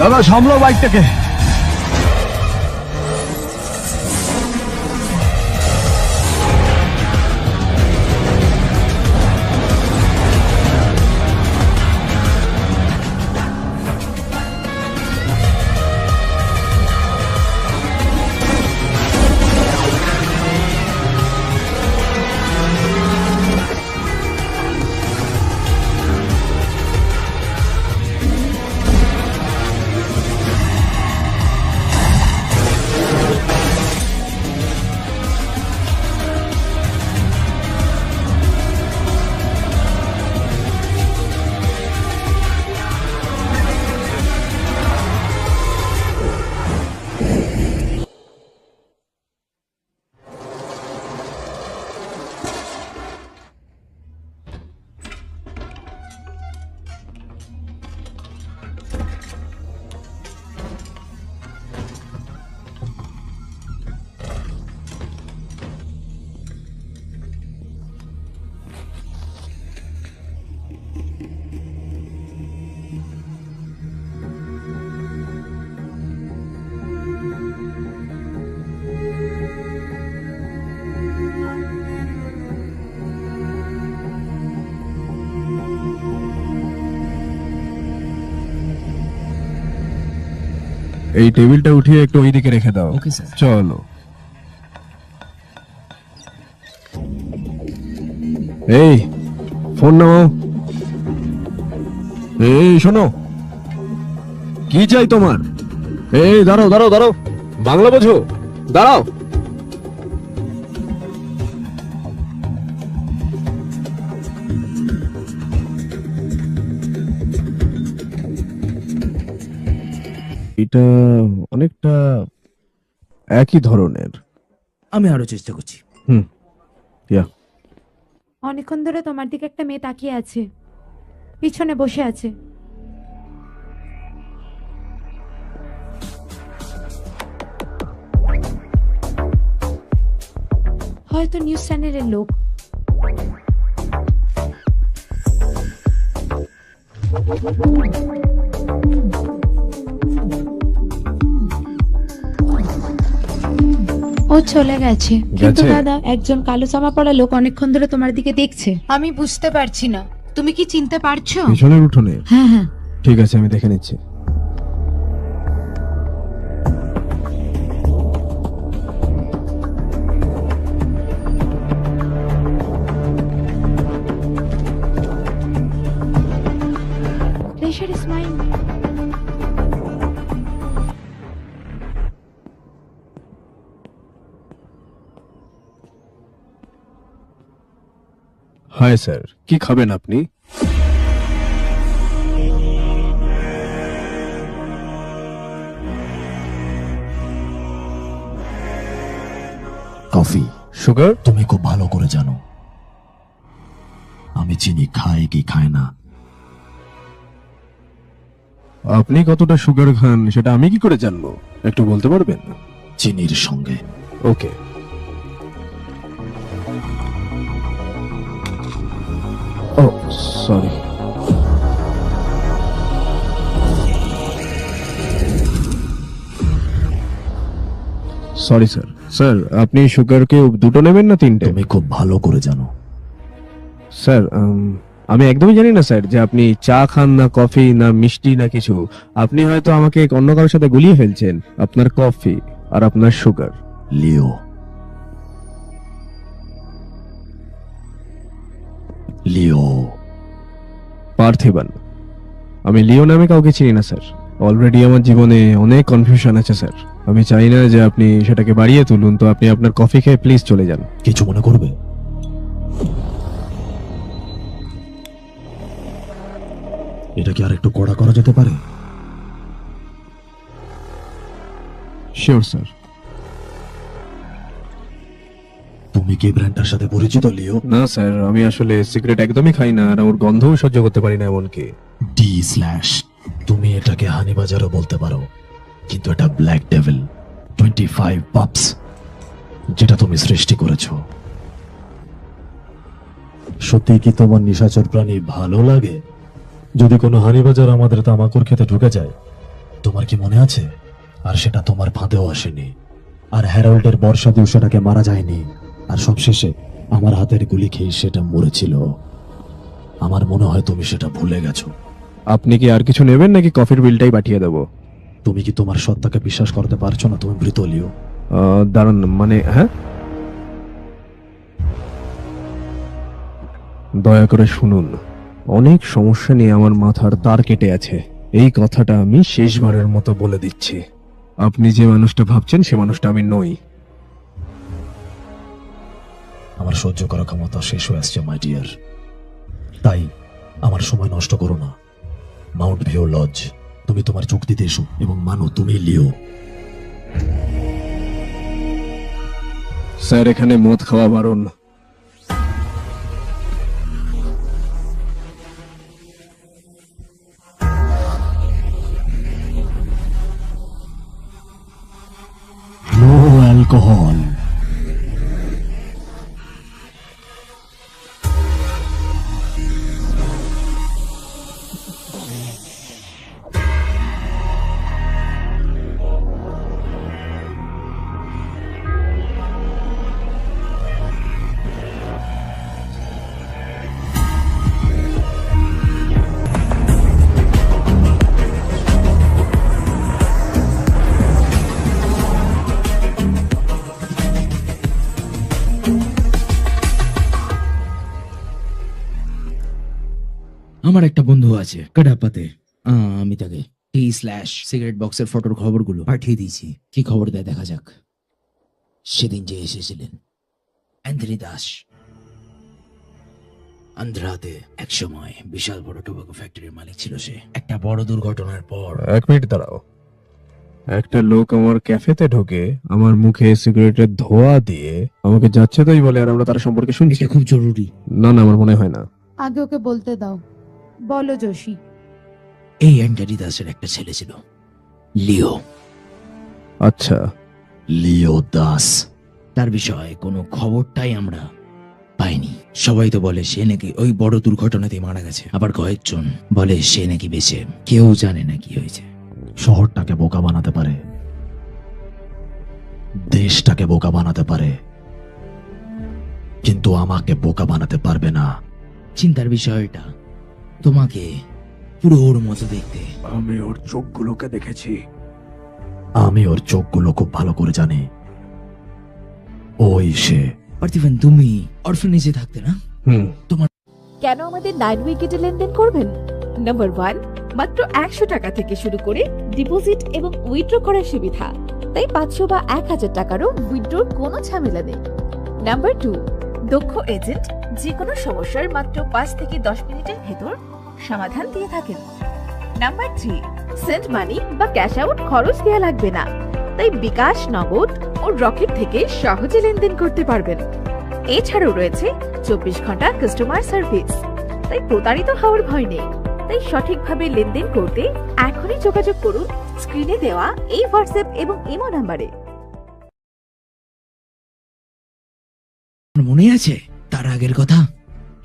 দাদা সামলাও বাইকটাকে। এই টেবিলটা উঠিয়ে একটু ওইদিকে রেখে দাও। Okay sir. চলো। এই ফোন নাও। এই শোনো, কি চাই তোমার? এই দাঁড়াও দাঁড়াও দাঁড়াও, বাংলা বোঝো, দাঁড়াও। এটা অনেকটা একই ধরনের। আমি আরো চেষ্টা করছি। ইয়া অনেকক্ষণ ধরে তোমার দিকে একটা মেয়ে তাকিয়ে আছে, পিছনে বসে আছে। হয়তো নিউজ চ্যানেলের লোক। ও চলে গেছে, কিন্তু গেছে? দাদা একজন কালো জামা পরা লোক অনেকক্ষণ ধরে তোমার দিকে দেখছে। আমি বুঝতে পারছি না, তুমি কি চিনতে পারছো? পিছনের উঠোনে? হ্যাঁ হ্যাঁ। ঠিক আছে, আমি দেখে নিচ্ছি। Pleasure is mine. Hi sir, কি খাবেন আপনি? কফি। সুগার? তুমি খুব ভালো করে জানো আমি চিনি খাই কি খায় না। আপনি কতটা সুগার খান সেটা আমি কি করে জানবো, একটু বলতে পারবেন? চিনির সঙ্গে। ওকে। ও সরি। Sorry sir. স্যার আপনি সুগারকে দুটো নেবেন না তিনটে? তুমি খুব ভালো করে জানো। স্যার আমি একদমই জানি না স্যার যে আপনি চা খান না কফি না মিষ্টি না কিছু। আপনি হয়তো আমাকে অন্য কারোর সাথে গুলিয়ে ফেলছেন। আপনার কফি আর আপনার সুগার। লিও, লিও। পার্থিবান। আমি লিও নামে কাউকে চিনি না স্যার। অলরেডি আমার জীবনে অনেক কনফিউশন আছে স্যার। আমি চাই না যে আপনি সেটাকে বাড়িয়ে তুলুন, তো আপনি আপনার কফি খেয়ে প্লিজ চলে যান। কিছু মনে করবে? এটা কি আর একটু কড়া করা যেতে পারে? Sure sir. তুমি কি ব্র্যান্ডটার সাথে পরিচিত লিও? না স্যার, আমি আসলে সিগারেট একদমই খাই না, আর ওর গন্ধও সহ্য করতে পারি না এমনকি। D slash. তুমি এটাকে হানি বাজারও বলতে পারো, কিন্তু এটা ব্ল্যাক ডেভিল 25 পাপস, যেটা তুমি সৃষ্টি করেছো। সত্যি কি তোমার নিশাচর প্রাণী ভালো লাগে? যদি কোনো হানি বাজার আমাদের তামাকুর খেতে ঢুকে যায়, তোমার কি মনে আছে? আর সেটা তোমার ফাঁদেও আসেনি। আর হ্যারল্ডের বর্ষা দিয়েও সেটাকে মারা যায়নি। আর সবশেষে আমার হাতের গুলি খেয়ে সেটা মরেছিল। আমার মনে হয় তুমি সেটা ভুলে গেছো। আপনি কি আর কিছু নেবেন নাকি কফির বিলটাই পাঠিয়ে দেবো? তুমি কি তোমার সত্তাকে বিশ্বাস করতে পারছো না? তুমি মৃত লিও। দাঁড়ান, মানে হ্যাঁ, দয়া করে শুনুন। অনেক সমস্যা নিয়ে আমার মাথার তার কেটে আছে। এই কথাটা আমি শেষবারের মতো বলে দিচ্ছি, আপনি যে মানুষটা ভাবছেন সে মানুষটা আমি নই। আমার সহ্য করার ক্ষমতা শেষ হয়ে আসছে মাই ডিয়ার। তাই আমার সময় নষ্ট করো না। মাউন্ট ভিউ লজ, তুমি তোমার চুক্তিতে এসো এবং মানো তুমি লিও। স্যার, এখানে মদ খাওয়া বারণ। No alcohol. আমার একটা বন্ধু আছে কাডাপাতে। আমি তাকে টি/সিগারেট বক্সের ফটোর খবরগুলো পাঠিয়ে দিয়েছি। কি খবর দেয় দেখা যাক। সেদিন যে এসেছিলেন অ্যান্থনি দাস, আন্ধ্রাতে একসময় বিশাল বড় টোবাকো ফ্যাক্টরির মালিক ছিল সে। একটা বড় দুর্ঘটনার পর এক মিনিট দাঁড়াও। একটা লোক আমার ক্যাফেতে ঢোকে, আমার মুখে সিগারেটের ধোঁয়া দিয়ে আমাকে যাচ্ছে তাই বলে, আর আমরা তার সম্পর্কে শুনছি। এটা খুব জরুরি। না না, আমার মনে হয় না। আগে ওকে বলতে দাও। বলো যোশী। এই অ্যান্থনি দাসের একটা ছেলে ছিল, লিও। আচ্ছা, লিও দাস। তার বিষয়ে কোনো খবরটাই আমরা পাইনি। সবাই তো বলে সে নাকি ওই বড় দুর্ঘটনাতে মারা গেছে, আবার কয়েকজন বলে সে নাকি বেঁচে। কেউ জানে না কি হয়েছে। শহরটাকে বোকা বানাতে পারে, দেশটাকে বোকা বানাতে পারে, কিন্তু আমাকে বোকা বানাতে পারবে না। চিন্তার বিষয়টা তোমাকে পুরো ওর মতো দেখতে। আমি ওর চোখগুলোকে দেখেছি। আমি ওর চোখগুলো খুব ভালো করে জানি। ওই সে। পার্থিবন, তুমি অরফানেজে থাকতে না? হুম। কেন আমাদের 9 উইকেটে লেনদেন করবেন? নাম্বার 1, মাত্র 100 টাকা থেকে শুরু করে ডিপোজিট এবং উইথড্র করার সুবিধা। তাই 500 বা 1000 টাকারও উইথড্রর কোনো ঝামেলা নেই। নাম্বার 2, দক্ষ এজেন্ট যে কোনো সমস্যার মাত্র 5 থেকে 10 মিনিটের ভেতর সমাধান দিয়ে থাকেন। নাম্বার 3, সেন্ড মানি বা ক্যাশ আউট খরচ দেওয়া লাগবে না। তাই বিকাশ, নগদ ও রকেট থেকে সহজে লেনদেন করতে পারবেন। এছাড়াও রয়েছে 24 ঘন্টা কাস্টমার সার্ভিস। তাই প্রতারিত হওয়ার ভয় নেই। তাই সঠিকভাবে লেনদেন করতে এখনই যোগাযোগ করুন স্ক্রিনে দেওয়া এই হোয়াটসঅ্যাপ এবং ইমো নাম্বারে। আমার মনে আছে তার আগের কথা?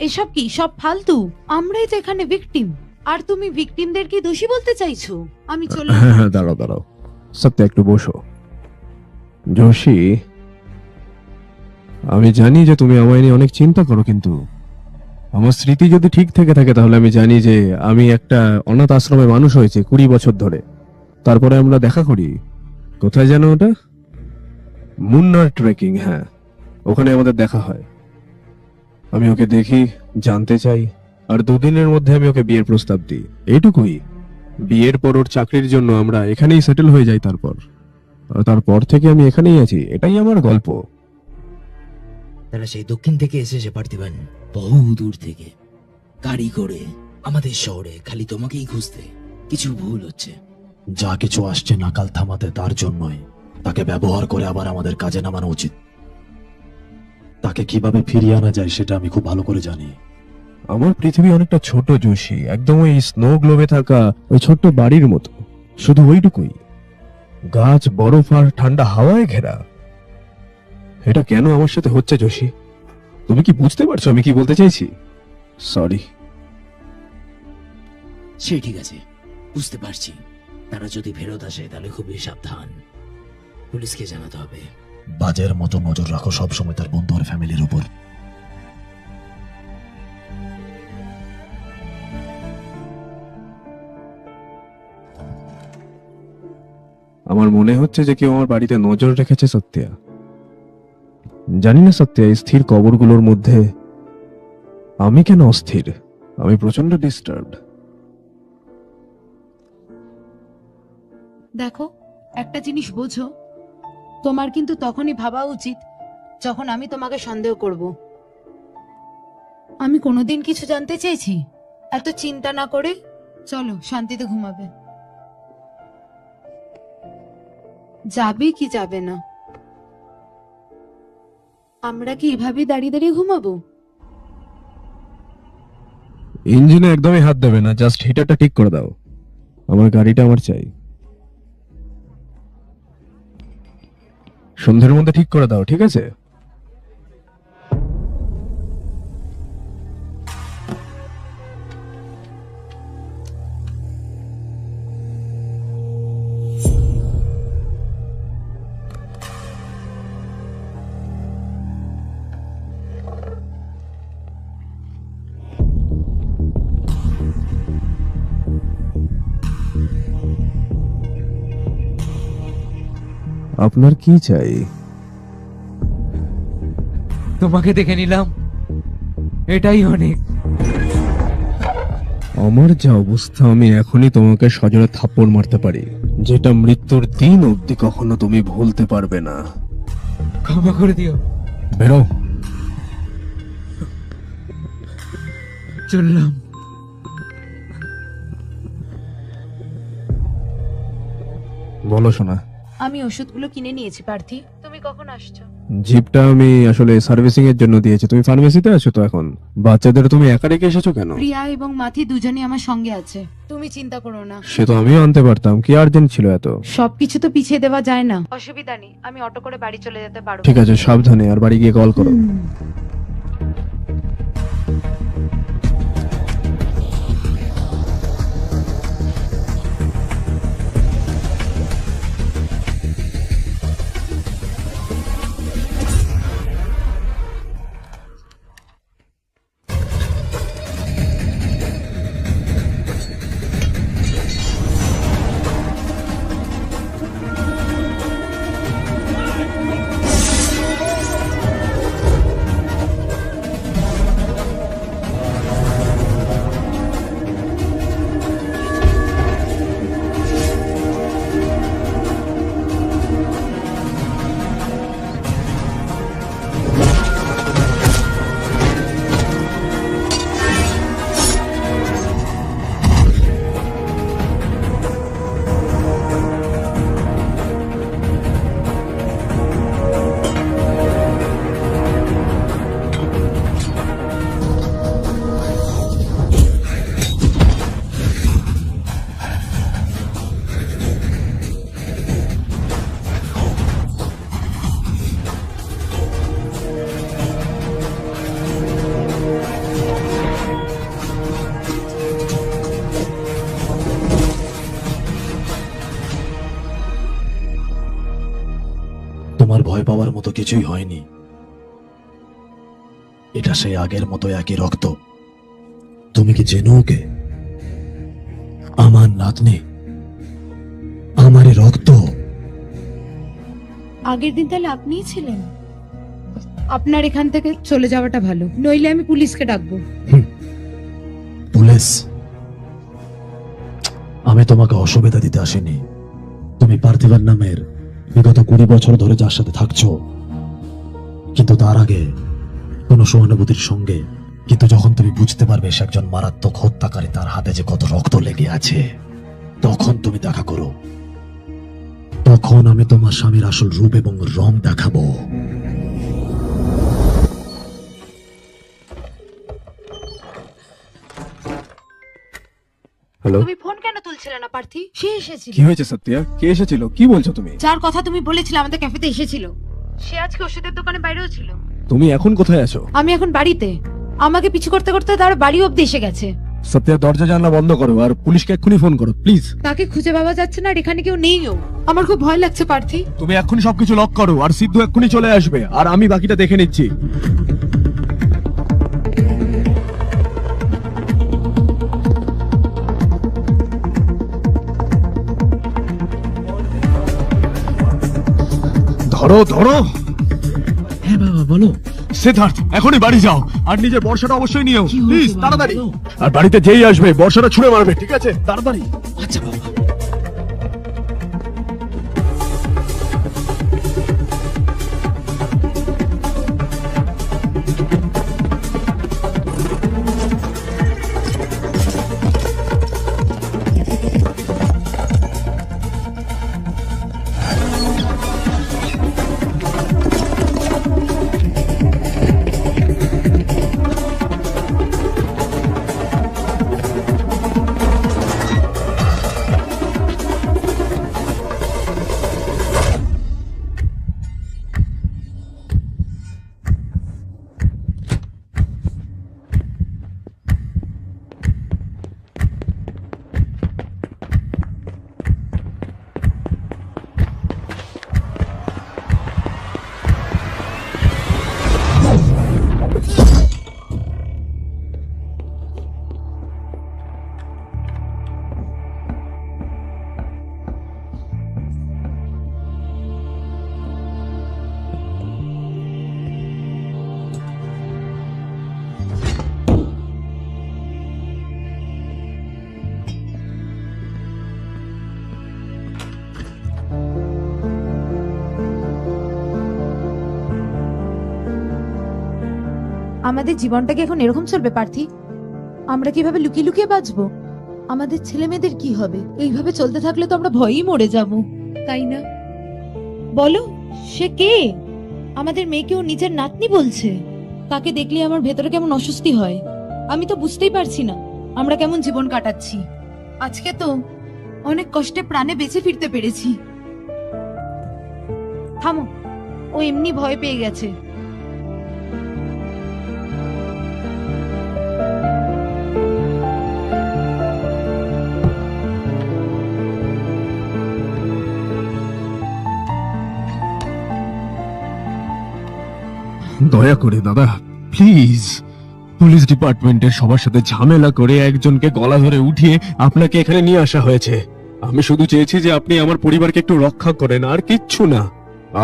এসব কি সব ফালতু? আমরাই তো এখানে ভিকটিম, আর তুমি ভিকটিমদেরকে দোষী বলতে চাইছো? আমি চলে হ্যাঁ হ্যাঁ, দাঁড়াও দাঁড়াও, সত্যি একটু বসো। যোশী, আমি জানি যে তুমি আমায় নিয়ে অনেক চিন্তা করো, কিন্তু আমার স্মৃতি যদি ঠিক থেকে থাকে তাহলে আমি জানি যে আমি একটা অনাথ আশ্রমে মানুষ হয়েছে 20 বছর ধরে। তারপরে আমরা দেখা করি কোথায় যেন, ওটা মুন্নার ট্রেকিং। হ্যাঁ, ওখানে আমাদের দেখা হয়। আমি ওকে দেখি, জানতে চাই, আর 2 দিনের মধ্যে আমি ওকে বিয়ের প্রস্তাব দিই। এইটুকুই। বিয়ের পর ওর চাকরির জন্য আমরা এখানেই সেটেল হয়ে যাই। তারপর থেকে আমি এখানেই আছি। এটাই আমার গল্প। তারা সেই দক্ষিণ থেকে এসেছে পার্থিবন, বহু দূর থেকে, গাড়ি করে আমাদের শহরে খালি তোমাকেই খুঁজতে। কিছু ভুল হচ্ছে। যা কিছু আসছে নাকাল থামাতে তার জন্যই। তাকে ব্যবহার করে আবার আমাদের কাজে নামানো উচিত। তাকে কিভাবে ফিরিয়ে আনা যায় সেটা আমি খুব ভালো করে জানি। আমার পৃথিবী অনেকটা ছোট যোশী, একদম ওই স্নো গ্লোবে থাকা ওই ছোট্ট বাড়ির মতো, শুধু ওইটুকুই। গাছ, বরফ আর ঠান্ডা হাওয়ায় ঘেরা। এটা কেন আমার সাথে হচ্ছে যোশী? তুমি কি বুঝতে পারছো আমি কি বলতে চাইছি? সরি। সে ঠিক আছে, বুঝতে পারছি। তারা যদি ফেরত আসে তাহলে খুবই সাবধান, পুলিশকে জানাতে হবে। বাজের মতো নজর রাখো সবসময় তার বন্ধু আর ফ্যামিলির উপর। আমার মনে হচ্ছে যে কেউ আমার বাড়িতে নজর রেখেছে সত্যিয়া। জানি না সত্যিয়া, এই স্থির কবরগুলোর মধ্যে আমি কেন অস্থির? আমি প্রচন্ড ডিস্টার্বড। দেখো, একটা জিনিস বোঝো, তোমার কিন্তু তখনই ভাবা উচিত যখন আমি তোমাকে সন্দেহ করব। আমি কোনোদিন কিছু জানতে চেয়েছি? এত চিন্তা না করে চলো শান্তিতে ঘুমাবে। যাবে কি যাবে না? আমরা কি এভাবেই দাঁড়িয়ে দাঁড়িয়ে ঘুমাবো? ইঞ্জিনে একদমই হাত দেবে না, জাস্ট হিটারটা ঠিক করে দাও। আমার গাড়িটা আমার চাই। সন্ধ্যের মধ্যে ঠিক করে দাও, ঠিক আছে? আপনার কি চাই? তোমাকে দেখে নিলাম, এটাই অনেক। আমার যা অবস্থা, আমি এখনই তোমাকে সজোরে থাপ্পড় মারতে পারি, যেটা মৃত্যুর দিন অবধি কখনো তুমি ভুলতে পারবে না। ক্ষমা করে দিও। বেরো। চললাম। বলো শোনা। আমি ওষুধগুলো কিনে নিয়েছি পার্থী। তুমি কখন আসছো? জিপটা আমি আসলে সার্ভিসিং এর জন্য দিয়েছি। তুমি ফার্মেসিতে আছো তো এখন? বাচ্চাদের তুমি একা রেখে এসেছো কেন? প্রিয়া এবং মাথি দুজনেই আমার সঙ্গে আছে, তুমি চিন্তা করো না। সে তো আমিও আনতে পারতাম, কি আর্জেন্ট ছিল এত? সবকিছু তো পিছিয়ে দেওয়া যায় না। অসুবিধা নেই, আমি অটো করে বাড়ি চলে যেতে পারবো। ঠিক আছে, সাবধানে, আর বাড়ি গিয়ে কল করো। তোমার ভয় পাওয়ার মতো কিছুই হয়নি। এটা সেই আগের মতো একই রক্ত। তুমি কি চেনো ওকে? আমার নাতনি, আমারই রক্ত। আগের দিন তাহলে আপনিই ছিলেন? আপনার এখান থেকে চলে যাওয়াটা ভালো, নইলে আমি পুলিশকে ডাকবো। পুলিশ? আমি তোমাকে অসুবিধা দিতে আসিনি। তুমি পার্থিবান নামের বিগত 20 বছর ধরে যার সাথে থাকছো, কিন্তু তার আগে কোনো সহানুভূতির সঙ্গে। কিন্তু যখন তুমি বুঝতে পারবে সে একজন মারাত্মক হত্যাকারী, তার হাতে যে কত রক্ত লেগে আছে, তখন তুমি দেখা করো। তখন আমি তোমার স্বামীর আসল রূপ এবং রং দেখাবো। হ্যালো, তুমি ফোন কেন তুলছিলে না পার্থী? সে এসেছিল। কি হয়েছে সত্যিয়া? কে এসেছিল? কি বলছো তুমি? যার কথা তুমি বলেছিলে আমাদের ক্যাফেতে এসেছিল, সে আজকে ওষুধের দোকানে বাইরেও ছিল। তুমি এখন কোথায় আছো? আমি এখন বাড়িতে। আমাকে পিছু করতে করতে তার বাড়ি অব্দি এসে গেছে। সত্যি দরজা জানলা বন্ধ করো আর পুলিশকে এক্ষুনি ফোন করো প্লিজ। তাকে খুঁজে পাওয়া যাচ্ছে না আর এখানে কেউ নেইও। আমার খুব ভয় লাগছে পার্থি। তুমি এক্ষুনি সবকিছু লক করো আর সিদ্ধু এক্ষুনি চলে আসবে আর আমি বাকিটা দেখে নিচ্ছি। ধরো ধরো। হ্যাঁ বাবা বলো। সিদ্ধার্থ এখনই বাড়ি যাও আর নিজের বর্ষাটা অবশ্যই নিও কি হয়েছে প্লিজ, বাবা, তাড়াতাড়ি। বলো। আর বাড়িতে যেই আসবে বর্ষাটা ছুঁড়ে মারবে, ঠিক আছে? তাড়াতাড়ি। আচ্ছা বাবা। আমাদের জীবনটা কি এখন এরকম চলবে পার্থি? আমরা কিভাবে লুকিয়ে লুকিয়ে বাঁচবো? আমাদের ছেলে মেয়েদের কি হবে? এইভাবে চলতে থাকলে তো আমরা ভয়েই মরে যাব, তাই না? বলো, সে কে? আমাদের মেয়েকে ও নিজের নাতনি বলছে। তাকে দেখলে আমার ভেতরে কেমন অস্বস্তি হয়। আমি তো বুঝতেই পারছি না আমরা কেমন জীবন কাটাচ্ছি। আজকে তো অনেক কষ্টে প্রাণে বেঁচে ফিরতে পেরেছি। থামো, ও এমনি ভয় পেয়ে গেছে। দয়া করে দাদা প্লিজ, পুলিশ ডিপার্টমেন্টের সবার সাথে ঝামেলা করে একজনকে গলা ধরে উঠিয়ে আপনাকে এখানে নিয়ে আসা হয়েছে। আমি শুধু চেয়েছি যে আপনি আমার পরিবারকে একটু রক্ষা করেন, আর কিচ্ছু না।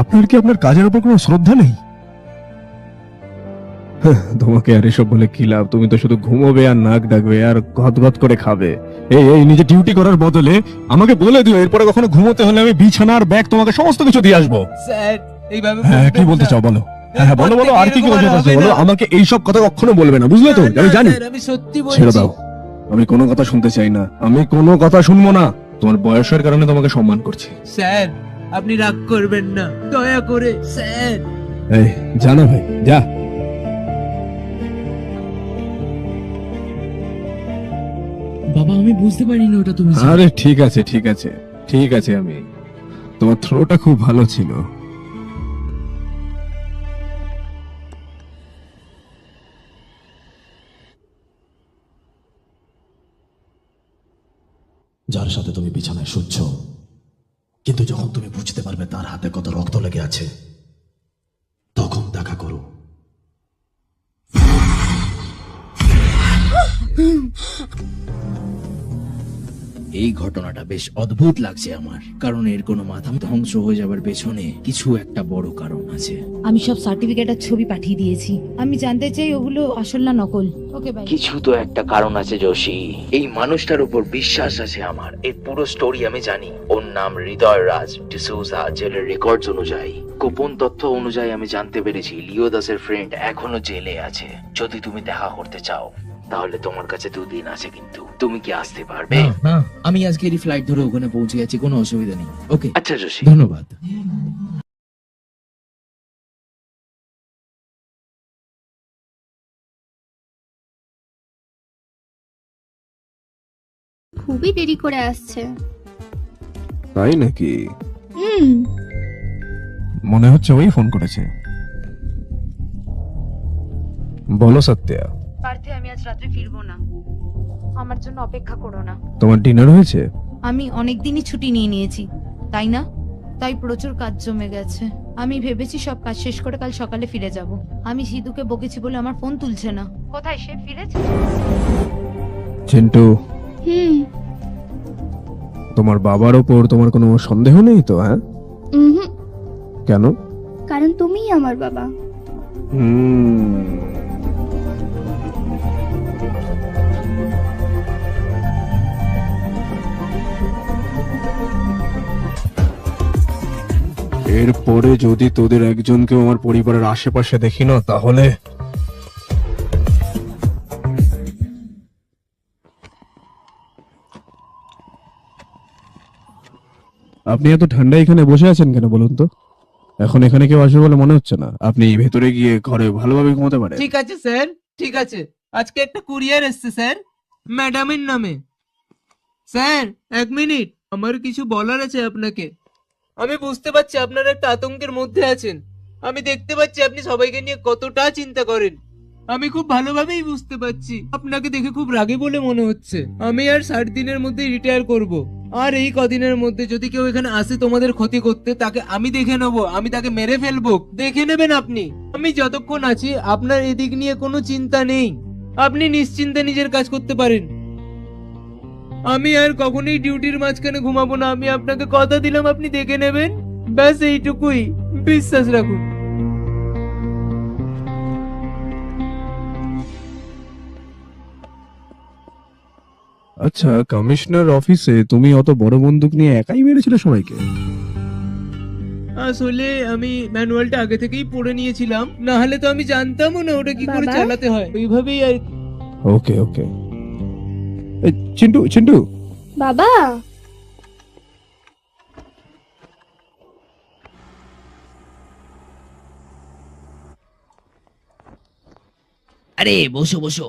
আপনার কি আপনার কাজের উপর কোনো শ্রদ্ধা নেই? তোমাকে আর এসব বলে কি লাভ? তুমি তো শুধু ঘুমোবে আর নাক ডাকবে আর গদগদ করে খাবে। এই নিজে ডিউটি করার বদলে আমাকে বলে দিও এরপরে কখনো ঘুমোতে হলে আমি বিছানার ব্যাগ তোমাকে সমস্ত কিছু দিয়ে আসবো। স্যার এইভাবে হ্যাঁ, কি বলতে চাও বলো? হ্যাঁ বলো বলো, আর কি কি বলতে চাচ্ছো বলো। আমাকে এইসব কথা কখনো বলবে না, বুঝলে তো? আমি জানি। আমি সত্যি ছেড়ে বলছি। দাও, আমি কোনো কথা শুনতে চাই না। আমি কোনো কথা শুনবো না। তোমার বয়সের কারণে তোমাকে সম্মান করছি। স্যার আপনি রাগ করবেন না, দয়া করে স্যার। এই জানা ভাই, যা। বাবা আমি বুঝতে পারিনি ওটা তুমি ছিলে। আরে ঠিক আছে ঠিক আছে ঠিক আছে, আমি তোমার থ্রোটা খুব ভালো ছিল। যার সাথে তুমি বিছানায় শুচ্ছ, কিন্তু যখন তুমি বুঝতে পারবে তার হাতে কত রক্ত লেগে আছে, তখন দেখা করো। এই ঘটনাটা বেশ অদ্ভুত লাগছে আমার, কারণ এর কোনো মাথা ধ্বংস হয়ে যাবার পেছনে কিছু একটা বড় কারণ আছে। আমি সব সার্টিফিকেট আর ছবি পাঠিয়ে দিয়েছি। আমি জানতে চাই ওগুলো আসল না নকল। Okay bye. কিছু তো একটা কারণ আছে যোশী। এই মানুষটার উপর বিশ্বাস আছে আমার। এর পুরো স্টোরি আমি জানি। ওর নাম হৃদয় রাজ ডিসৌজা। জেলের রেকর্ডস অনুযায়ী, গোপন তথ্য অনুযায়ী আমি জানতে পেরেছি লিও দাসের ফ্রেন্ড এখনো জেলে আছে। যদি তুমি দেখা করতে চাও তাহলে তোমার কাছে 2 দিন আছে, কিন্তু তুমি কি আসতে পারবে? না, আমি আজকেরই ফ্লাইট ধরে ওখানে পৌঁছে যাচ্ছি, কোনো অসুবিধা নেই। ওকে আচ্ছা যোশী, ধন্যবাদ। খুবই দেরি করে আসছে। তাই নাকি? হুম। মনে হচ্ছে ওই ফোন করেছে। বলো সত্যা। পার্থে, আমি আজ রাতে ফিরবো না। আমার জন্য অপেক্ষা করো না। তোমার ডিনার হয়েছে? আমি অনেক দিনই ছুটি নিয়ে নিয়েছি, তাই না? তাই প্রচুর কাজ জমে গেছে। আমি ভেবেছি সব কাজ শেষ করে কাল সকালে ফিরে যাব। আমি সিধুকে বকেছি বলে আমার ফোন তুলছে না। কোথায় সে? ফিরেছে? চিন্টু, হুম। তোমার বাবার ওপর তোমার কোনো সন্দেহ নেই তো? হ্যাঁ, উহুম, কেন? কারণ তুমিই আমার বাবা। এরপরে যদি তোদের একজনকেও আমার পরিবারের আশেপাশে দেখি না, তাহলে আপনি এত ঠান্ডা এখানে বসে আছেন কেন বলুন তো? এখন এখানে কেউ আসবে বলে মনে হচ্ছে না। আপনি ভেতরে গিয়ে ঘরে ভালোভাবে ঘুমাতে পারেন। ঠিক আছে স্যার, ঠিক আছে। আজকে একটা কুরিয়ার এসছে স্যার, ম্যাডামের নামে। স্যার 1 মিনিট, আমার কিছু বলার আছে আপনাকে। আমি বুঝতে পারছি আপনারা একটা আতঙ্কের মধ্যে আছেন। আমি দেখতে পাচ্ছি আপনি সবাইকে নিয়ে কতটা চিন্তা করেন। আমি খুব ভালোভাবেই বুঝতে পারছি। আপনাকে দেখে খুব রাগী বলে মনে হচ্ছে। আমি আর 60 দিনের মধ্যে রিটায়ার করব। আর এই কদিনের মধ্যে যদি কেউ এখানে আসে তোমাদের ক্ষতি করতে, তাকে আমি দেখে নেবো, আমি তাকে মেরে ফেলবো। দেখে নেবেন আপনি। আমি যতক্ষণ আছি আপনার এদিক নিয়ে কোনো চিন্তা নেই। আপনি নিশ্চিন্তে নিজের কাজ করতে পারেন। আমি আর কখনোই ডিউটির মাঝখানে ঘুমাবো না। আমি আপনাকে কথা দিলাম, আপনি দেখে নেবেন। ব্যাস এইটুকুই, বিশ্বাস রাখুন। আচ্ছা, কমিশনার অফিসে তুমি অত বড় বন্দুক নিয়ে একাই মেরেছিলে সবাইকে? আসলে আমি ম্যানুয়ালটা আগে থেকেই পড়ে নিয়েছিলাম, না হলে তো আমি জানতামও না ওটা কি করে বাবা? চালাতে হয়। ওইভাবেই আর ওকে ওকে। চিন্টু চিন্টু, বাবা, আরে বসো বসো,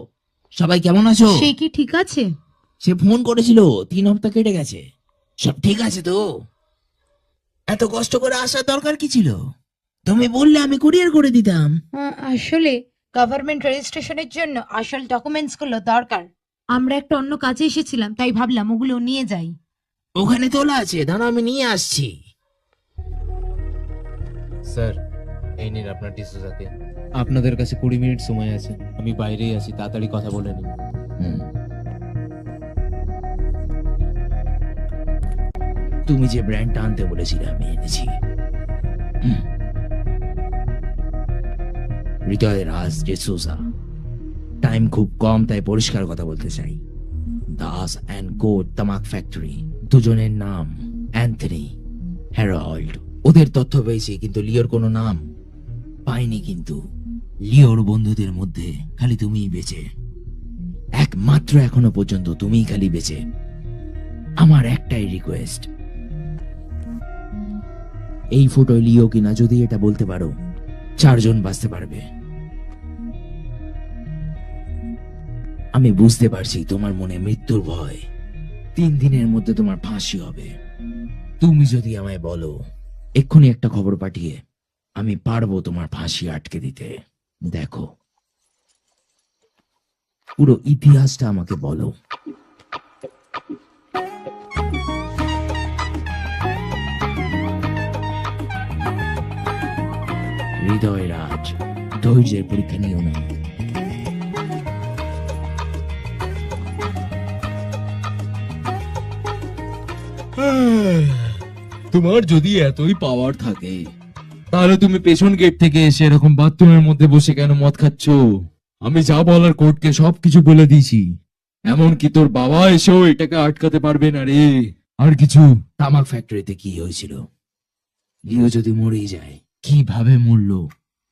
সবাই কেমন আছো? সে কি ঠিক আছে? সে ফোন করেছিল, 3 সপ্তাহ কেটে গেছে। সব ঠিক আছে তো? এত কষ্ট করে আসার দরকার কি ছিল? তুমি বললে আমি কুরিয়ার করে দিতাম। আসলে গভর্নমেন্ট রেজিস্ট্রেশনের জন্য আসল ডকুমেন্টস গুলো দরকার। আমরা একটা অন্য কাজে এসেছিলাম, তাই ভাবলাম ওগুলো নিয়ে যাই। ওখানে তোলা আছে, দাঁড়াও আমি নিয়ে আসছি। স্যার, এই নিন আপনার টিস্যু সাথে। আপনাদের কাছে 20 মিনিট সময় আছে। আমি বাইরেই আছি, তাড়াতাড়ি কথা বলে নিন। হুম। তুমি যে ব্র্যান্ডটা আনতে বলেছিলে আমি এনেছি। হুম। হৃদয় রাজ ডিসোজা। টাইম খুব কম, তাই পরিষ্কার কথা বলতে চাই। দাস অ্যান্ড কো তামাক ফ্যাক্টরি, দুজনের নাম অ্যান্থনি, হ্যারল্ড। ওদের তথ্য পেয়েছি, কিন্তু লিওর কোনো নাম পাইনি। কিন্তু লিওর বন্ধুদের মধ্যে খালি তুমিই বেঁচে, একমাত্র এখনো পর্যন্ত তুমিই খালি বেঁচে। আমার একটাই রিকোয়েস্ট, এই ফটো লিও কিনা যদি এটা বলতে পারো, 4 জন বাঁচতে পারবে। আমি বুঝতে পারছি তোমার মনে মৃত্যুর ভয়। 3 দিনের মধ্যে তোমার ফাঁসি হবে। তুমি যদি আমায় বলো এক্ষুনি একটা খবর পাঠিয়ে, আমি পারবো তোমার ফাঁসি আটকে দিতে। দেখো, পুরো ইতিহাসটা আমাকে বলো। হৃদয় রাজ, ধৈর্যের পরীক্ষা নিও না। তোমার যদি এতই পাওয়ার থাকে, তাহলে তুমি পেছন গেট থেকে এসে এরকম বাথরুমের মধ্যে বসে কেন মদ খাচ্ছ? আমি যা বলার কোর্টকে সবকিছু বলে দিয়েছি। এমনকি তোর বাবা এসেও এটাকে আটকাতে পারবে না রে। আর কিছু? তামাক ফ্যাক্টরিতে কি হয়েছিল? লিও যদি মরেই যায়, কিভাবে মরলো?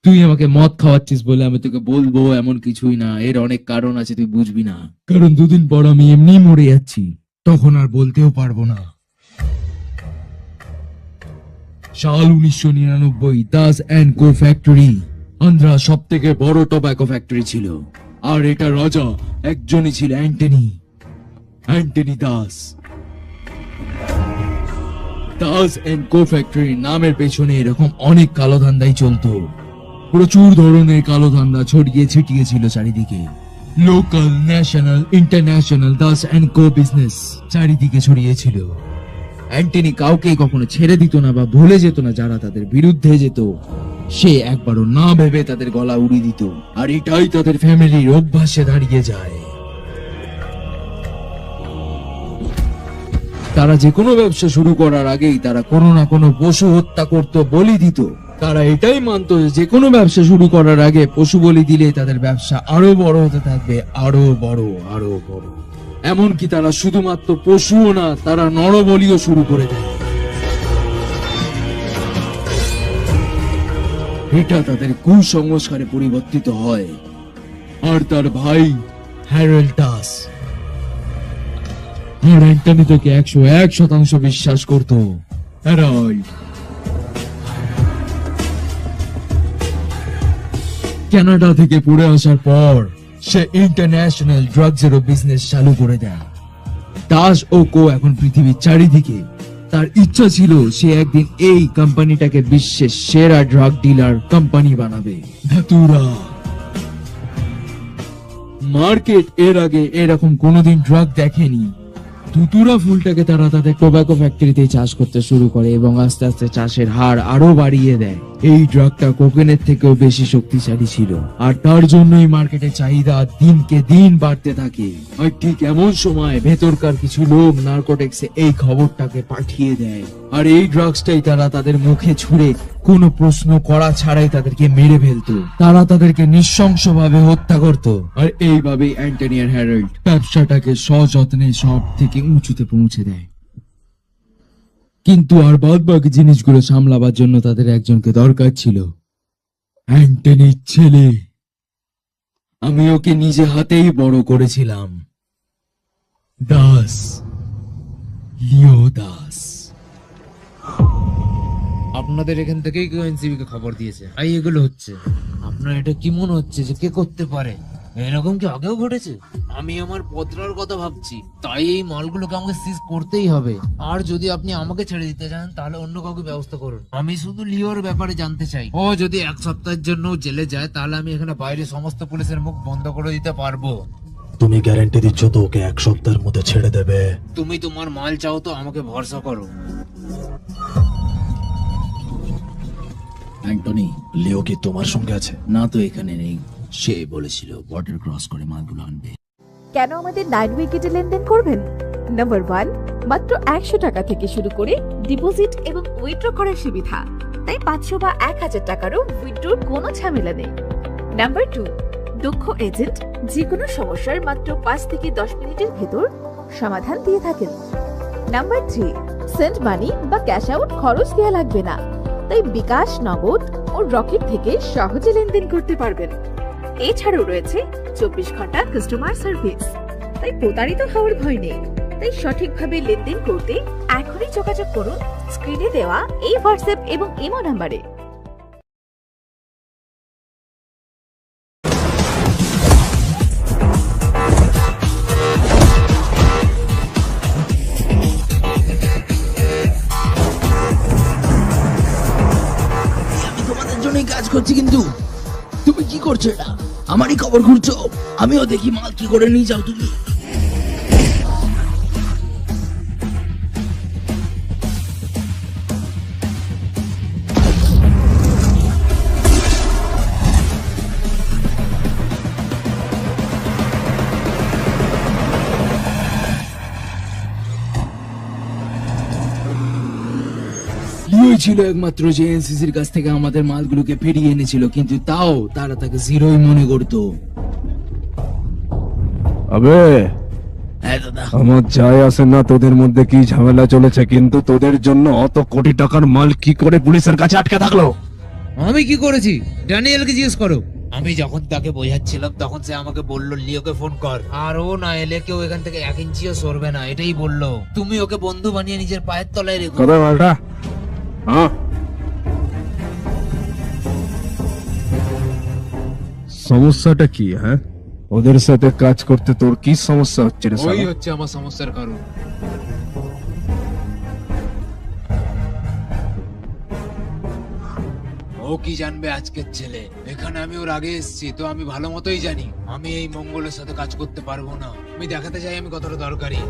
তুই আমাকে মদ খাওয়াচ্ছিস বলে আমি তোকে বলবো এমন কিছুই না। এর অনেক কারণ আছে, তুই বুঝবি না। কারণ 2 দিন পর আমি এমনি মরে যাচ্ছি, তখন আর বলতেও পারবো না। সাল 1999, Das and co factory Andhra সব থেকে বড় টোব্যাকো ফ্যাক্টরি ছিল। আর এটা রাজা একজনই ছিল, Antony Das. Das and co factory নামের পেছনে এরকম অনেক কালো ধান্দাই চলতো। প্রচুর ধরনের কালো ধান্দা ছড়িয়ে ছিটিয়ে ছিল চারিদিকে। Local, national, international Das and co business চারিদিকে ছড়িয়েছিল। অ্যান্টনি কাউকে কখনো ছেড়ে দিত না বা ভুলে যেত না যারা তাদের বিরুদ্ধে যেত। সে একবারও না ভেবে তাদের গলা উড়িয়ে দিত, আর এটাই তাদের ফ্যামিলির অভ্যাসে দাঁড়িয়ে যায়। তারা যে কোনো ব্যবসা শুরু করার আগেই তারা কোনো না কোনো পশু হত্যা করত, বলি দিত। তারা এটাই মানতো যে কোনো ব্যবসা শুরু করার আগে পশু বলি দিলে তাদের ব্যবসা আরো বড় হতে থাকবে, আরো বড়, আরো বড়। এমনকি তারা শুধুমাত্র পশুও না, তারা নরবলিও শুরু করে দেয়। এটা তাদের কুসংস্কারে পরিবর্তিত হয়। আর তার ভাই হ্যারল্ড দাস আর অ্যান্টনি তাকে 101% বিশ্বাস করত। হ্যারল্ড কানাডা থেকে পড়ে আসার পর সে ইন্টারন্যাশনাল ড্রাগসেরও বিজনেস চালু করে দেয়। দাস ও কো এখন পৃথিবীর চারিদিকে। তার ইচ্ছা ছিল সে একদিন এই কোম্পানিটাকে বিশ্বের সেরা ড্রাগ ডিলার কোম্পানি বানাবে। ধাতুরা মার্কেট এর আগে এরকম কোনোদিন ড্রাগ দেখেনি। ধুতুরা ফুলটাকে তারা তাদের টোব্যাকো ফ্যাক্টরিতে চাষ করতে শুরু করে এবং আস্তে আস্তে চাষের হার আরো বাড়িয়ে দেয়। এই ড্রাগটা কোকেনের থেকেও বেশি শক্তিশালী ছিল, আর তার জন্যই মার্কেটে চাহিদা দিনকে দিন বাড়তে থাকে। আর ঠিক এমন সময় ভেতরকার কিছু লোক নার্কোটিক্সে এই খবরটাকে পাঠিয়ে দেয়, আর এই ড্রাগসটাই তারা তাদের মুখে ছুঁড়ে কোনো প্রশ্ন করা ছাড়াই তাদেরকে মেরে ফেলতো। তারা তাদেরকে নৃশংসভাবে হত্যা করত। আর এইভাবেই অ্যান্টনি আর হ্যারল্ড ব্যবসাটাকে সযত্নে সব থেকে উঁচুতে পৌঁছে দেয়। কিন্তু আর বাদ বাকি জিনিসগুলো সামলাবার জন্য তাদের একজনকে দরকার ছিল। অ্যান্টনির ছেলে। আমি ওকে নিজে হাতেই বড় করেছিলাম। দাস, লিও দাস। আপনাদের এখান থেকেই কেউ এনসিবি কে খবর দিয়েছে, তাই এগুলো হচ্ছে। আপনার এটা কি মনে হচ্ছে যে কে করতে পারে? এরকম কি আগেও ঘটেছে? আমি আমার পত্রার কথা ভাবছি, তাই এই মালগুলোকে আমাকে সিজ করতেই হবে। আর যদি আপনি আমাকে ছেড়ে দিতে চান তাহলে অন্য কাউকে ব্যবস্থা করুন। আমি শুধু লিওর ব্যাপারে জানতে চাই। ও যদি 1 সপ্তাহের জন্য জেলে যায় তাহলে আমি এখানে বাইরে সমস্ত পুলিশের মুখ বন্ধ করে দিতে পারবো। তুমি গ্যারান্টি দিচ্ছ তো ওকে 1 সপ্তাহের মধ্যে ছেড়ে দেবে? তুমি তোমার মাল চাও তো আমাকে ভরসা করো। অ্যান্টনি, লিও কি তোমার সঙ্গে আছে? না তো এখানে নেই। সে বলেছিল বর্ডার ক্রস করে মালগুলো আনবে। কেন আমাদের 9 উইকেটে লেনদেন করবেন? নাম্বার 1, মাত্র 100 টাকা থেকে শুরু করে ডিপোজিট এবং উইথড্র করার সুবিধা। তাই 500 বা 1000 টাকারও উইথড্রর কোনো ঝামেলা নেই। নাম্বার 2, দক্ষ এজেন্ট যে কোনো সমস্যার মাত্র 5 থেকে 10 মিনিটের ভেতর সমাধান দিয়ে থাকেন। নাম্বার 3, সেন্ড মানি বা ক্যাশ আউট খরচ দেওয়া লাগবে না, তাই বিকাশ, নগদ ও রকেট থেকে সহজে লেনদেন করতে পারবেন। এছাড়াও রয়েছে 24 ঘন্টা কাস্টমার সার্ভিস, তাই প্রতারিত হওয়ার ভয় নেই। তাই সঠিকভাবে লেনদেন করতে এখনই যোগাযোগ করুন স্ক্রিনে দেওয়া এই হোয়াটসঅ্যাপ এবং ইমো নাম্বারে। তোমাদের জন্যই কাজ করছি, কিন্তু তুমি কি করছো? এটা আমারই খবর ঘুরছো। আমিও দেখি মাল কি করে নিয়ে যাও তুমি। লিওই ছিল একমাত্র যে এনসিসির কাছ থেকে আমাদের মালগুলোকে ফিরিয়ে এনেছিল, কিন্তু তাও তারা তাকে জিরোই মনে করতো। আবে হ্যাঁ দাদা। আমার যায় আসে না তোদের মধ্যে কি ঝামেলা চলেছে, কিন্তু তোদের জন্য অত কোটি টাকার মাল কি করে পুলিশের কাছে আটকে থাকলো? আমি কি করেছি? ড্যানিয়েলকে জিজ্ঞেস করো। আমি যখন তাকে বোঝাচ্ছিলাম তখন সে আমাকে বলল লিওকে ফোন কর, আর ও না এলে কেউ এখান থেকে 1 ইঞ্চিও সরবে না, এটাই বললো। তুমি ওকে বন্ধু বানিয়ে নিজের পায়ের তলায় রেখো। কবে মালটা? হ্যাঁ, সমস্যাটা কি? হ্যাঁ, ওদের সাথে কাজ করতে তোর কি সমস্যা হচ্ছে রে ওই শালা? হচ্ছে আমার সমস্যার কারণ। ও কি জানবে আজকের ছেলে? এখানে আমি ওর আগে এসেছি, তো আমি ভালো মতোই জানি আমি এই মঙ্গলের সাথে কাজ করতে পারবো না। আমি দেখাতে চাই আমি কতটা দরকারি।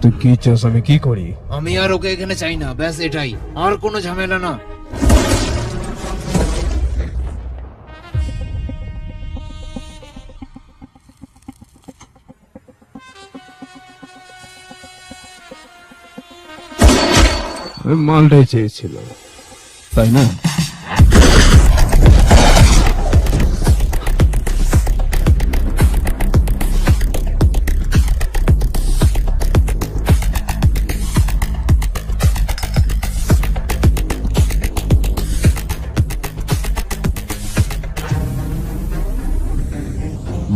তুই কি চাস আমি কি করি? আমি আর ওকে এখানে চাই না, ব্যাস এটাই, আর কোনো ঝামেলা না। আমি মালটাই চেয়েছিল, তাই না?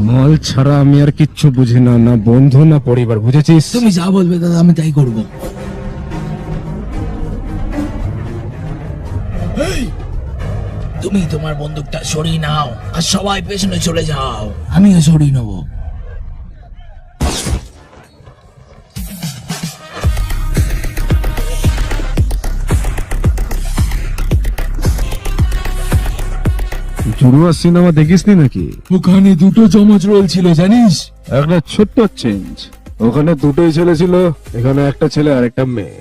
মাল ছাড়া আমি আর কিচ্ছু বুঝি না, না বন্ধু না পরিবার, বুঝেছিস? তুমি যা বলবে দাদা আমি তাই করব। তুমি তোমার বন্দুকটা সরিয়ে নাও আর সবাই পেছনে চলে যাও, আমিও সরিয়ে নেবো। জুড়ুয়া সিনেমা দেখিসনি নাকি? ওখানে দুটো জমজ রোল ছিল জানিস? একটা ছোট্ট চেঞ্জ, ওখানে দুটোই ছেলে ছিল, এখানে একটা ছেলে আর একটা মেয়ে।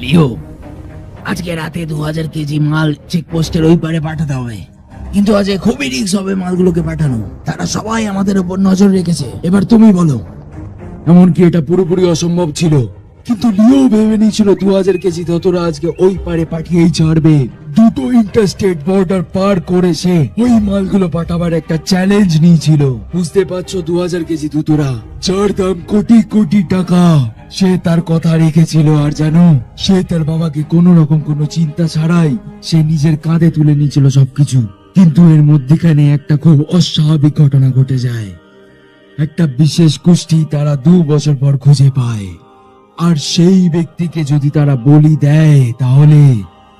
লিও, আজকে রাতে 2000 কেজি মাল চেকপোস্টের ওই পারে পাঠাতে হবে, কিন্তু আজ খুবই রিস্ক হবে মালগুলোকে পাঠানো। তারা সবাই আমাদের উপর নজর রেখেছে। এবার তুমি বলো। এমনকি এটা পুরোপুরি অসম্ভব ছিল, কিন্তু লিও ভেবে নিয়েছিল 2000 কেজি ততরা আজকে ওই পারে পাঠিয়েই ছাড়বে। দুটো ইন্টারস্টেট বর্ডার পার করে সে ওই মালগুলো পাঠাবার একটা চ্যালেঞ্জ নিয়েছিল। বুঝতে পারছো, 2000 কেজি দুতরা, যার দাম কোটি কোটি টাকা। সে তার কথা রেখেছিল, আর জানো, সে তার বাবাকে কোনো রকম কোনো চিন্তা ছাড়াই সে নিজের কাঁধে তুলে নিয়েছিল সবকিছু। কিন্তু এর মধ্যখানে একটা খুব অস্বাভাবিক ঘটনা ঘটে যায়। একটা বিশেষ গোষ্ঠী তারা 2 বছর পর খুঁজে পায়, আর সেই ব্যক্তিকে যদি তারা বলি দেয় তাহলে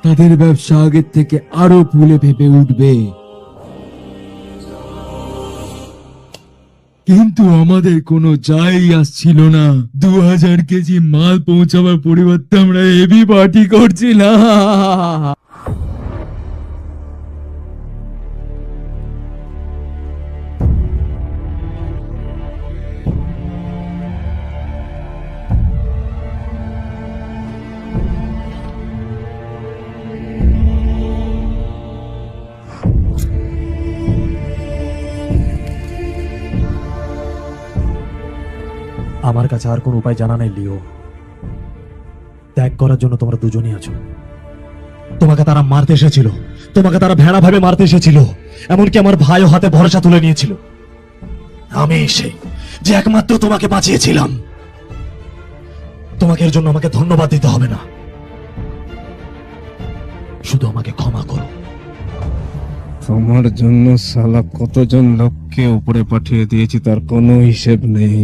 তাদের ব্যবসা আগের থেকে আরো ফুলে ফেপে উঠবে। কিন্তু আমাদের কোনো যাই আসছিল না। 2000 কেজি মাল পৌঁছাবার পরিবর্তে আমরা হেভি পার্টি করছিলাম। আমার কাছে আর কোনো উপায় জানা নেই লিও। ত্যাগ করার জন্য তোমরা দুজনই আছো। তোমাকে তারা মারতে এসেছিল, তোমাকে তারা ভেড়া ভাবে মারতে এসেছিল, এমনকি আমার ভাইও হাতে ভরসা তুলে নিয়েছিল। আমি এসে যে একমাত্র তোমাকে বাঁচিয়েছিলাম। তোমাকে এর জন্য আমাকে ধন্যবাদ দিতে হবে না, শুধু আমাকে ক্ষমা করো। তোমার জন্য সালা কতজন লোককে উপরে পাঠিয়ে দিয়েছি তার কোনো হিসেব নেই।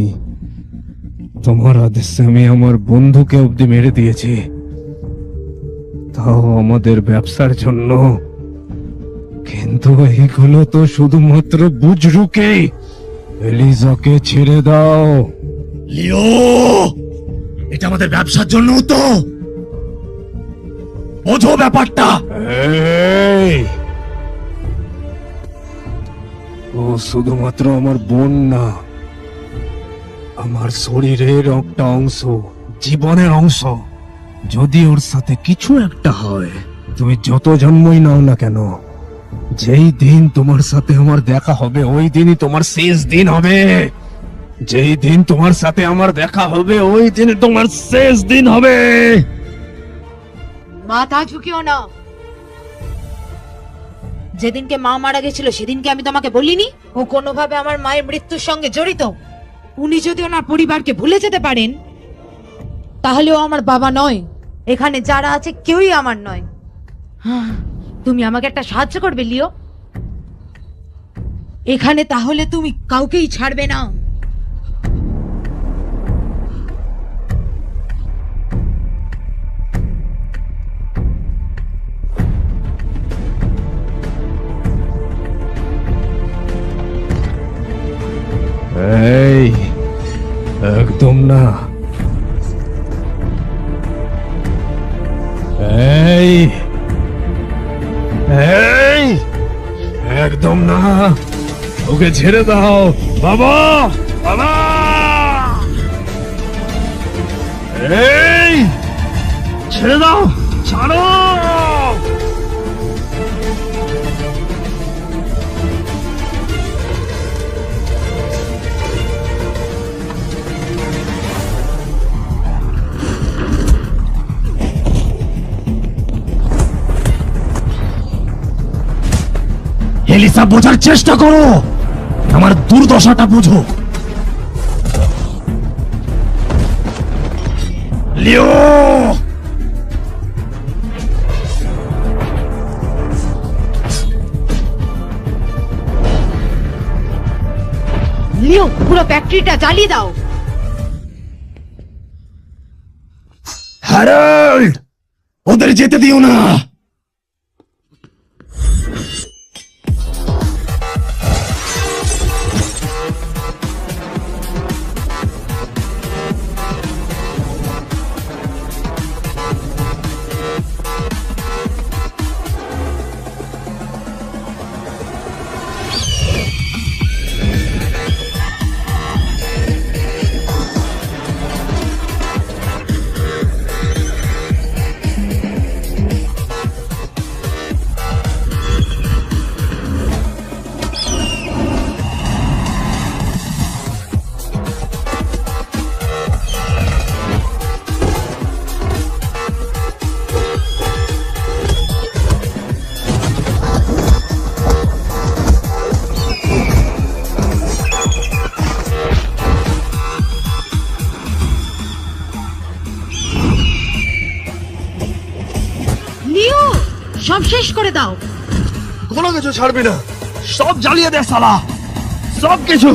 তোমার আদেশে আমি আমার বন্ধুকে অব্দি মেরে দিয়েছি, তাও আমাদের ব্যবসার জন্য। কিন্তু এইগুলো তো শুধুমাত্র বুজরুকে। এলিজাকে ছেড়ে দাও। লিও, এটা আমাদের ব্যবসার জন্য তো, বোঝো ব্যাপারটা। এই, ও শুধুমাত্র আমার বোন না, আমার শরীরের একটা অংশ, জীবনের অংশ। যদি ওর সাথে কিছু একটা হয়, তুমি যত জন্মই নাও না কেন, যেই দিন তোমার সাথে আমার দেখা হবে ওই দিনই তোমার শেষ দিন হবে। যেই দিন তোমার সাথে আমার দেখা হবে ওই দিন তোমার শেষ দিন হবে। মাথা ঝুঁকিও না। যেদিনকে মা মারা গেছিল সেদিনকে আমি তোমাকে বলিনি ও কোনোভাবে আমার মায়ের মৃত্যুর সঙ্গে জড়িত? উনি যদি ওনার পরিবারকে ভুলে যেতে পারেন তাহলে ও আমার বাবা নয়। এখানে যারা আছে কেউই আমার নয়। তুমি আমাকে একটা সাহায্য করবে লিও? এখানে তাহলে তুমি কাউকেই ছাড়বে না। এই একদম না, এই এই একদম না, ওকে ছেড়ে দাও বাবা, বাবা, এই ছেড়ে দাও, ছাড়ো। এলিসা, বোঝার চেষ্টা করো, আমার দুর্দশাটা বুঝো। লিও, লিও, পুরো ফ্যাক্টরিটা জ্বালিয়ে দাও। হ্যারল্ড, ওদের যেতে দিও না। লিও, সব শেষ করে দাও। কোনো কিছু ছাড়বি না, সব জ্বালিয়ে দে সালা, সব কিছু।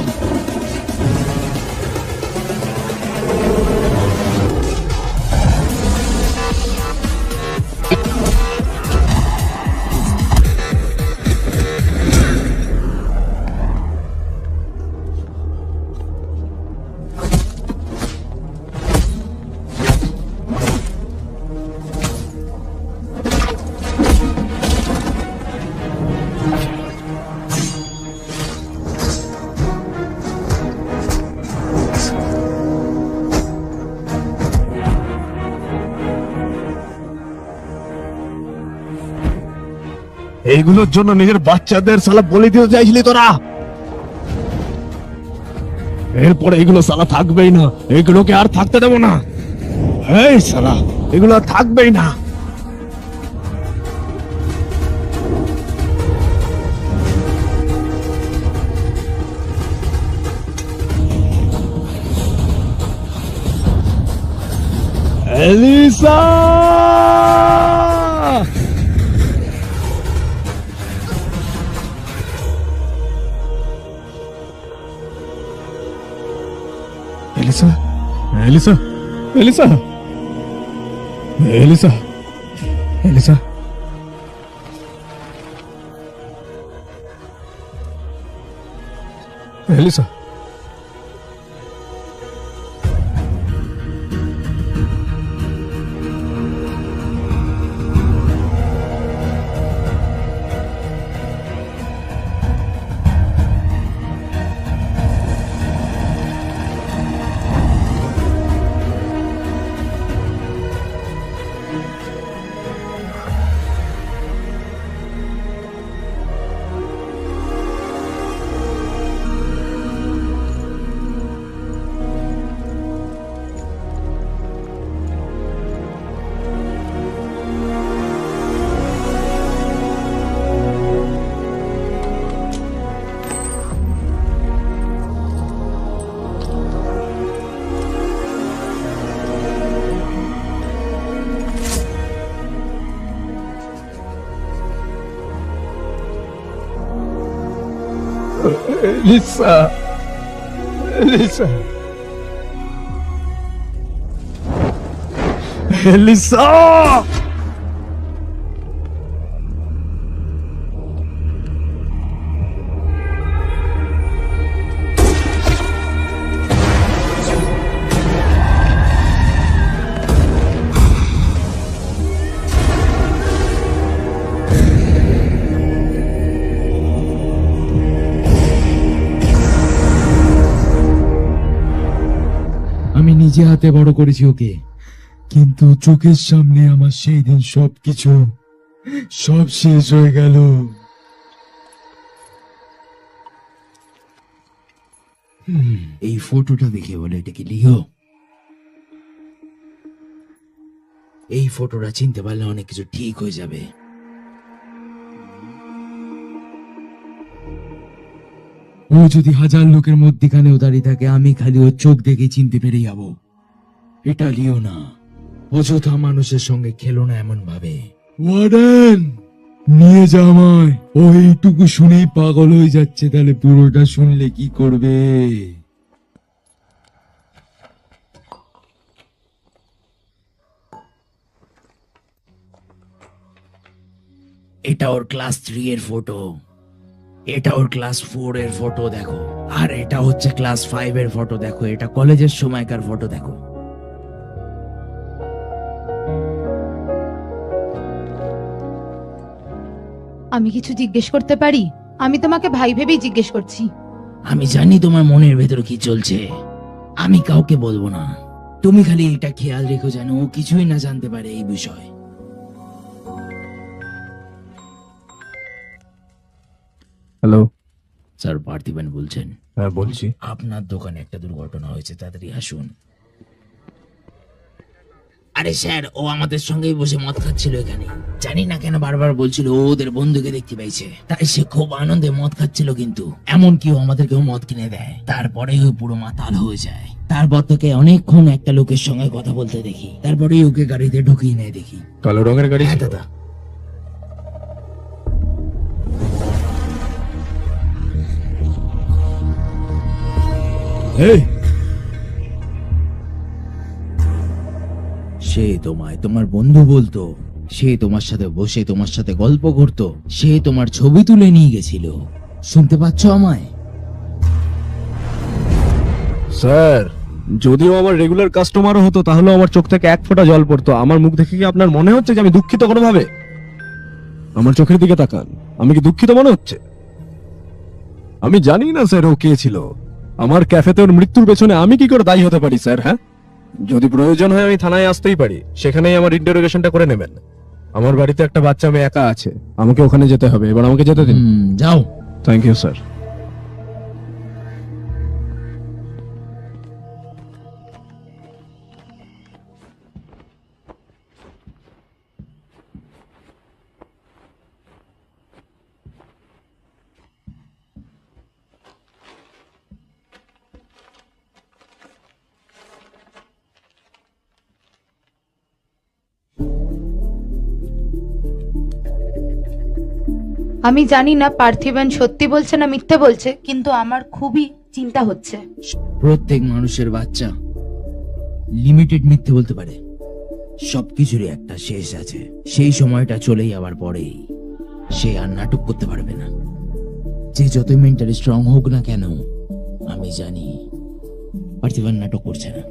এইগুলোর জন্য নিজের বাচ্চাদের সালা বলি দিতে চাইছিলি তোরা? এরপরে এগুলো সালা থাকবেই না, এগুলোকে আর থাকতে দেবো না। এই সালা, এগুলো আর থাকবেই না। Elisa, Elisa, Elisa, Elisa, Elisa, Elisa, Elisa, Elisa, Elisa, Elisa! নিজে হাতে বড় করেছি ওকে, কিন্তু চোখের সামনে আমার সেই দিন সবকিছু সব শেষ হয়ে গেল। এই ফটোটা দেখে বলে এটা কি লিও? এই ফটোটা চিনতে পারলে অনেক কিছু ঠিক হয়ে যাবে। ও যদি 1000 লোকের মধ্যখানেও দাঁড়িয়ে থাকে, আমি খালি ওর চোখ দেখে চিনতে পেরে যাব এটা লিও না। অযথা মানুষের সঙ্গে খেলো না এমন ভাবে। ওয়ার্ডেন, নিয়ে যা আমায়। ও এইটুকু শুনেই পাগল হয়ে যাচ্ছে, তাহলে পুরোটা শুনলে কি করবে? এটা ওর ক্লাস 3 এর ফটো, এটা ওর ক্লাস 4 এর ফটো দেখো, আর এটা হচ্ছে ক্লাস 5 এর ফটো দেখো, এটা কলেজের সময়কার ফটো দেখো। আমি কিছু জিজ্ঞেস করতে পারি? আমি তোমাকে ভাই ভেবেই জিজ্ঞেস করছি। আমি জানি তোমার মনের ভেতর কি চলছে, আমি কাউকে বলবো না। তুমি খালি এটা খেয়াল রেখো যেন ও কিছুই না জানতে পারে এই বিষয়। হ্যালো। স্যার, পার্থিবেন বলছেন? হ্যাঁ বলছি। আপনার দোকানে একটা দুর্ঘটনা হয়েছে, তাড়াতাড়ি আসুন। আরে স্যার, ও আমাদের সঙ্গেই বসে মদ খাচ্ছিল এখানে। জানি না কেন বারবার বলছিল ও ওদের বন্ধুকে দেখতে পাইছে, তাই সে খুব আনন্দে মদ খাচ্ছিল। কিন্তু এমনকি ও আমাদেরকেও মদ কিনে দেয়, তারপরে ও পুরো মাতাল হয়ে যায়। তারপর থেকে অনেকক্ষণ একটা লোকের সঙ্গে কথা বলতে দেখি, তারপরে ওকে গাড়িতে ঢুকিয়ে নেয় দেখি। কালো রঙের গাড়ি হ্যাঁ ছিল? দাদা। এই, সে তোমায় তোমার বন্ধু বলতো, সে তোমার সাথে বসে তোমার সাথে গল্প করতো, সে তোমার ছবি তুলে নিয়ে গেছিল। শুনতে পাচ্ছ আমায়? স্যার, যদিও আমার রেগুলার কাস্টমারও হতো, তাহলেও আমার চোখ থেকে এক ফোঁটা জল পড়তো। আমার মুখ দেখে কি আপনার মনে হচ্ছে যে আমি দুঃখিত কোনোভাবে? আমার চোখের দিকে তাকান, আমি কি দুঃখিত মনে হচ্ছে? আমি জানি না স্যার ও কে ছিল। আমার ক্যাফেতে ওর মৃত্যুর পেছনে আমি কি করে দায়ী হতে পারি স্যার? হ্যাঁ, যদি প্রয়োজন হয় আমি থানায় আসতেই পারি, সেখানেই আমার ইন্টারোগেশনটা করে নেবেন। আমার বাড়িতে একটা বাচ্চা মেয়ে একা আছে, আমাকে ওখানে যেতে হবে। এবার আমাকে যেতে দিন। যাও। Thank you sir. আমি জানি না পার্থিবন সত্যি বলছে না মিথ্যে বলছে, কিন্তু আমার খুবই চিন্তা হচ্ছে। প্রত্যেক মানুষের বাচ্চা লিমিটেড মিথ্যে বলতে পারে। সবকিছুরই একটা শেষ আছে, সেই সময়টা চলেই আবার পরেই সে আর নাটক করতে পারবে না। যে যতই মেন্টালি স্ট্রং হোক না কেন, আমি জানি পার্থিবান নাটক করছে না,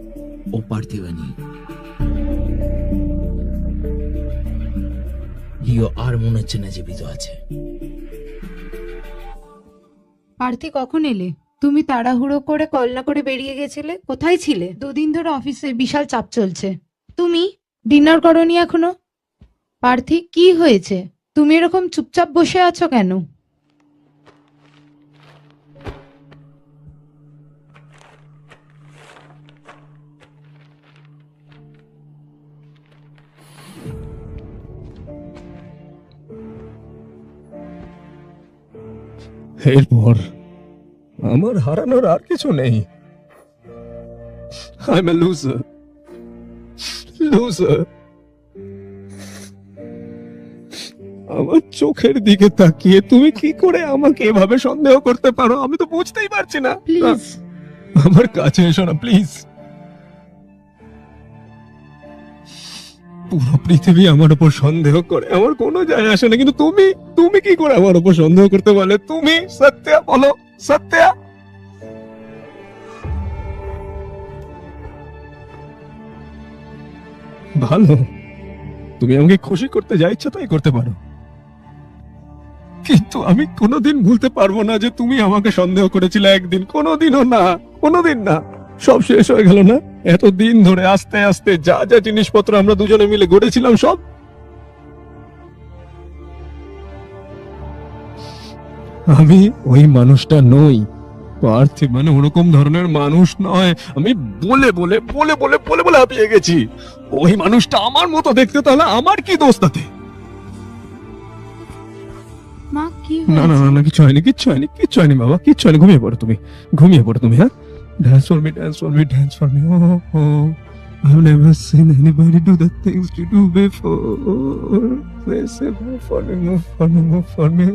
ও পার্থিবানই। লিও আর মনে হচ্ছে না জীবিত আছে। পার্থি, কখন এলে? তুমি তাড়াহুড়ো করে কল না করে বেরিয়ে গেছিলে, কোথায় ছিলে? 2 দিন ধরে অফিসে বিশাল চাপ চলছে। তুমি ডিনার করোনি এখনো? পার্থি, কি হয়েছে? তুমি এরকম চুপচাপ বসে আছো কেন? এরপর আমার হারানোর আর কিছু নেই। I am A loser, loser. আমার চোখের দিকে তাকিয়ে তুমি কি করে আমাকে এভাবে সন্দেহ করতে পারো? আমি তো বুঝতেই পারছি না। প্লিজ। আমার কাছে এসো না প্লিজ। পুরো পৃথিবী আমার উপর সন্দেহ করে, আমার কোনো যায় আসে না, কিন্তু তুমি তুমি কি করে আমার উপর সন্দেহ করতে পারলে? তুমি সত্যা বলো, সত্যা। ভালো, তুমি আমাকে খুশি করতে যা ইচ্ছা তাই করতে পারো, কিন্তু আমি কোনোদিন ভুলতে পারবো না যে তুমি আমাকে সন্দেহ করেছিলে একদিন। কোনোদিনও না, কোনোদিন না। সব শেষ হয়ে গেল না? এতদিন ধরে আস্তে আস্তে যা যা জিনিসপত্র আমরা দুজনে মিলে গড়েছিলাম সব। আমি ওই মানুষটা নই, পার্থিব মানে ওরকম ধরনের মানুষ নয়। আমি বলে বলে বলে বলে বলে বলে হাঁপিয়ে গেছি। ওই মানুষটা আমার মতো দেখতে, তাহলে আমার কি দোষ তাতে? মা কি না না না না, কিচ্ছু হয়নি, কিচ্ছু হয়নি, কিচ্ছু হয়নি বাবা, কিচ্ছু হয়নি। ঘুমিয়ে পড়ো তুমি, ঘুমিয়ে পড়ো তুমি। হ্যাঁ, dance for me, dance for me, dance for me. Oh, oh. I've never seen anybody do the things you do before. Please move for me, move for me, move for me.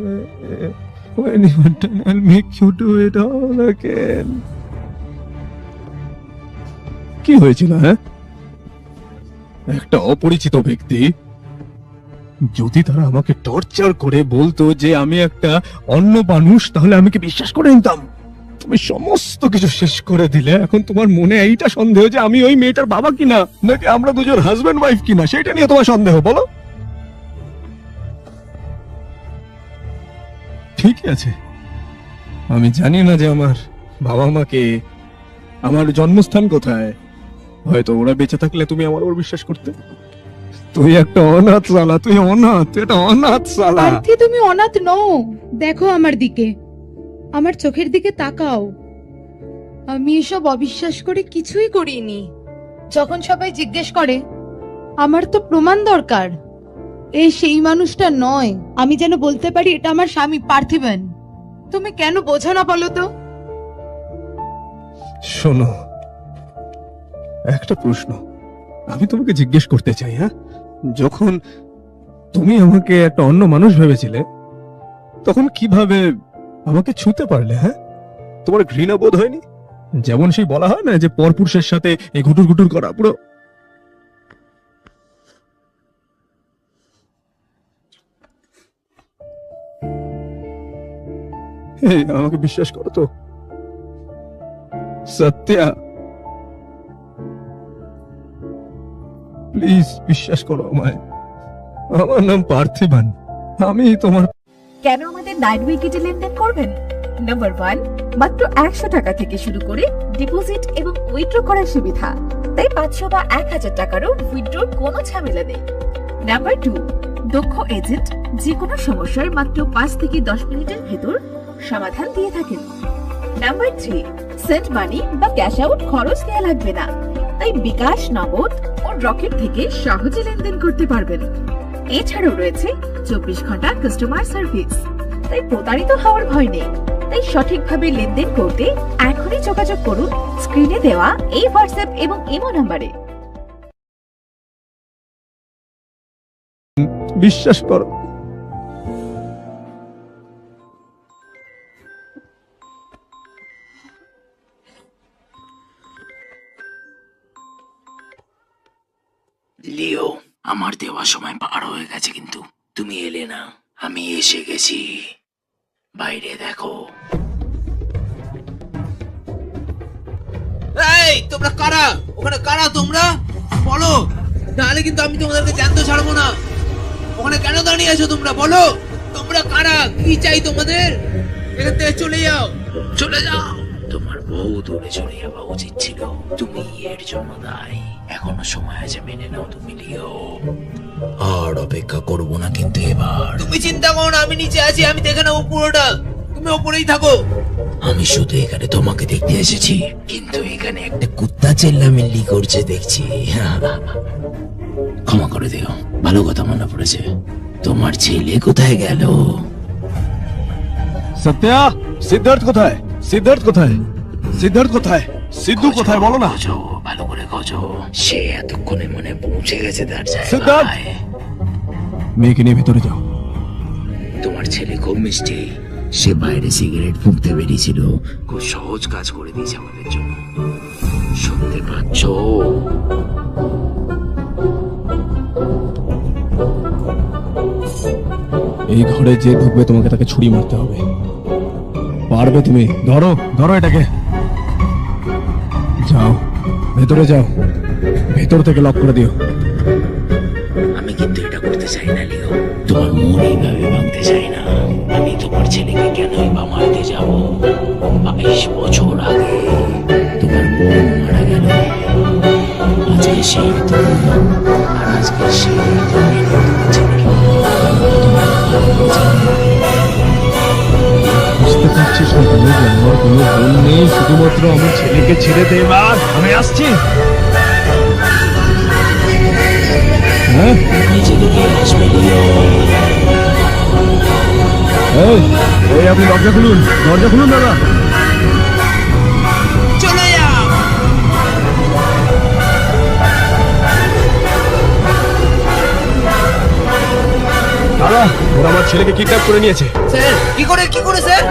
When you want to, I'll make you do it all again. কি হয়েছিল? হ্যাঁ, একটা অপরিচিত ব্যক্তি যদি তারা আমাকে torture করে বলতো যে আমি একটা অন্য মানুষ, তাহলে আমি কি বিশ্বাস করে নিতাম? তুমি সমস্ত কিছু শেষ করে দিলে। এখন তোমার মনে এইটা সন্দেহ যে আমি ওই মেয়েটার বাবা কিনা, নাকি আমরা দুজন হাজবেন্ড ওয়াইফ কিনা, সেটা নিয়ে তোমার সন্দেহ, বলো? ঠিক আছে, আমি জানি না যে আমার বাবা মাকে, আমার জন্মস্থান কোথায়। হয়তো ওরা বেঁচে থাকলে তুমি আমার ওর বিশ্বাস করতে। তুই একটা অনাথ শালা, তুই অনাথ, তুই একটা অনাথ শালা। পার্থী, তুমি অনাথ নও। দেখো আমার দিকে, আমার চোখের দিকে তাকাও। আমি এসব অবিশ্বাস করে কিছুই করিনি। যখন সবাই জিজ্ঞেস করে, আমার তো প্রমাণ দরকার। এই সেই মানুষটা নয়। আমি যেন বলতে পারি এটা আমার স্বামী পার্থিবন। তুমি কেন বোঝো না বলো তো? শোনো, একটা প্রশ্ন আমি তোমাকে জিজ্ঞেস করতে চাই। হ্যাঁ, যখন তুমি আমাকে একটা অন্য মানুষ ভেবেছিলে, তখন কিভাবে আমাকে ছুঁতে পারলে? হ্যাঁ, তোমার ঘৃণা বোধ হয়নি? যেমন সেই বলা হয় না যে পরপুরুষের সাথে এই ঘুটুর ঘুটুর করা, পুরো এই, আমাকে বিশ্বাস করো তো সত্যা, প্লিজ বিশ্বাস করো আমায়। আমার নাম পার্থিবন, আমি তোমার। কেন আমাদের 9 উইকেটে লেনদেন করবেন? নাম্বার 1, মাত্র 100 টাকা থেকে শুরু করে ডিপোজিট এবং উইথড্র করার সুবিধা। তাই 500 বা 1000 টাকারও উইথড্রর কোনো ঝামেলা নেই। নাম্বার 2, দক্ষ এজেন্ট যে কোনো সমস্যার মাত্র 5 থেকে 10 মিনিটের ভেতর সমাধান দিয়ে থাকেন। নাম্বার 3, সেন্ড মানি বা ক্যাশ আউট খরচ দেওয়া লাগবে না। তাই বিকাশ, নগদ ও রকেট থেকে সহজে লেনদেন করতে পারবেন। এছাড়াও রয়েছে 24 ঘন্টা কাস্টমার সার্ভিস। তাই প্রতারিত হওয়ার ভয় নেই। তাই সঠিকভাবে লেনদেন করতে এখনই যোগাযোগ করুন স্ক্রিনে দেওয়া এই হোয়াটসঅ্যাপ এবং ইমো নম্বরে। বিশ্বাস করো। লিও, আমার দেওয়া সময় পার হয়ে গেছে, কিন্তু তুমি এলে না। আমি এসে গেছি। বাইরে দেখো। এই, তোমরা কারা? ওখানে কারা তোমরা? বলো, নাহলে কিন্তু আমি তোমাদেরকে জ্যান্ত ছাড়বো না। ওখানে কেন দাঁড়িয়ে আছো তোমরা? বলো, তোমরা কারা? কি চাই তোমাদের? এখান থেকে চলে যাও, চলে যাও। তোমার বউ দূরে চলে যাওয়া উচিত ছিল। তুমি এর জন্য দায়ী। এখনো সময় আছে, মেনে নাও তুমি লিও। আর অপেক্ষা করবো না কিন্তু এবার। তুমি চিন্তা করো না, আমি নিচে আছি, আমি দেখে নেবো পুরোটা। তুমি ওপরেই থাকো। আমি শুধু এখানে তোমাকে দেখতে এসেছি, কিন্তু এখানে একটা কুত্তা চেল্লামিল্লি করছে দেখছি। ক্ষমা করে দিও, ভালো কথা মনে পড়েছে। তোমার ছেলে কোথায় গেল? সত্যা, সিদ্ধার্থ কোথায়? সিদ্ধার্থ কোথায়? সিদ্ধার্থ কোথায়? সিদ্ধু কোথায় বলো না? খোঁজো, ভালো করে খোঁজো। সে এতক্ষণে মনে পৌঁছে গেছে তার সিদ্ধার্থ! জায়গায়। মেয়েকে নিয়ে ভেতরে যাও। তোমার ছেলে খুব মিষ্টি। সে বাইরে সিগারেট ফুঁকতে বেরিয়েছিল। খুব সহজ কাজ করে দিয়েছে আমাদের জন্য। শুনতে পাচ্ছ? এই ঘরে যে ঢুকবে তোমাকে তাকে ছুরি মারতে হবে। পারবে তুমি? ধরো, ধরো এটাকে। যাও, ভেতরে যাও, ভেতর থেকে লক করে দিও। আমি কিন্তু এটা করতে চাই না লিও। তোমার মন এইভাবে ভাঙতে চাই না। আমি তোমার ছেলেকে কেনই বা মারতে যাব? 22 বছর আগে তোমার বোন সেই তো বললাম, আর আজকে সেই দিনই তোমার ছেলেকে বুঝতে পারছিস না তুমি যে আমার কোনো বোন নেই, শুধুমাত্র আমার ছেলেকে ছেড়ে দে এবার, আমি আসছি। হ্যাঁ নিচে দিকে আসবে লিও। এই, এই আপনি দরজা খুলুন, দরজা খুলুন দাদা। চলে যাও। দাদা, ওরা আমার ছেলেকে কিডন্যাপ করে নিয়েছে। স্যার কি করে স্যার?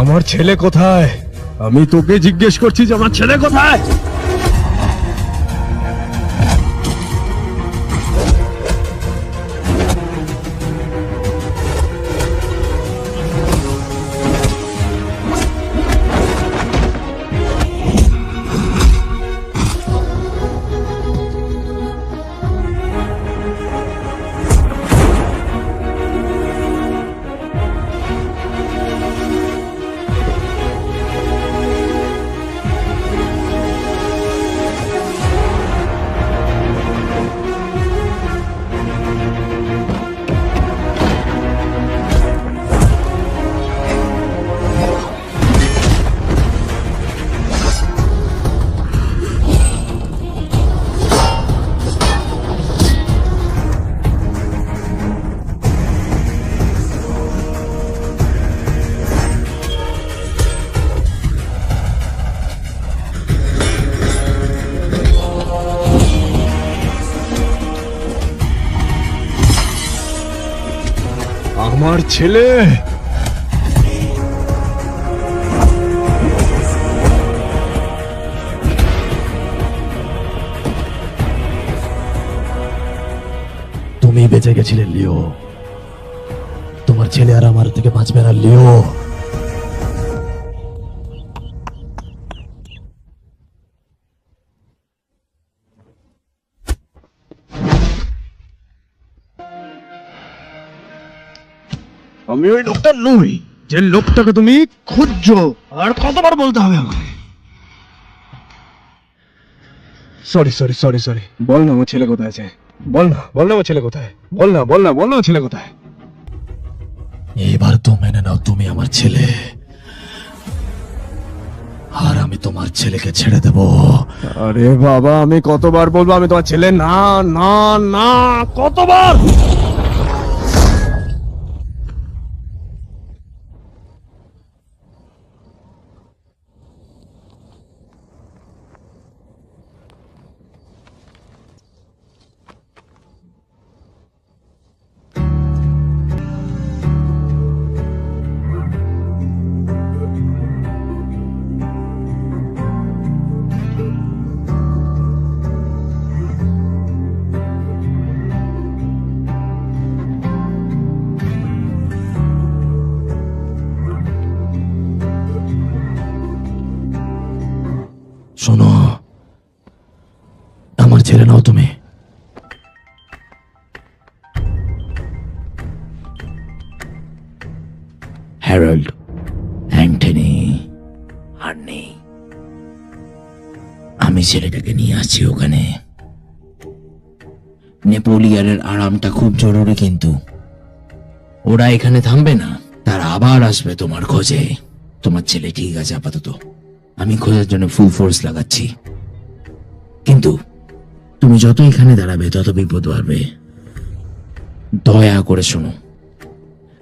আমার ছেলে কোথায়? আমি তোকে জিজ্ঞেস করছি যে আমার ছেলে কোথায়? আমার ছেলে তুমি বেঁচে গেছিলে লিও, তোমার ছেলে আর আমার থেকে বাঁচবে না লিও। আমি ওই লোকটা নই যে লোকটাকে তুমি খুঁজছো। আর কতবার বলতে হবে আমাকে? সরি সরি সরি সরি, বল না আমার ছেলে কোথায় আছে? বল না, বল না আমার ছেলে কোথায়? বল না, বল না, বল না আমার ছেলে কোথায়? এবার তো মেনে নাও তুমি আমার ছেলে, আর আমি তোমার ছেলেকে ছেড়ে দেব। আরে বাবা, আমি কতবার বলবো আমি তোমার ছেলে না না না, কতবার? শোনো, আমার ছেলে নাও তুমি। হ্যারল্ড, অ্যান্টনি আর নেই। আমি ছেলেটাকে নিয়ে আসছি ওখানে। নেপোলিয়নের আরামটা খুব জরুরি, কিন্তু ওরা এখানে থামবে না, তারা আবার আসবে তোমার খোঁজে। তোমার ছেলে ঠিক আছে আপাতত, আমি খোঁজার জন্য ফুল ফোর্স লাগাচ্ছি, কিন্তু তুমি যত এখানে দাঁড়াবে তত বিপদ বাড়বে। দয়া করে শোনো,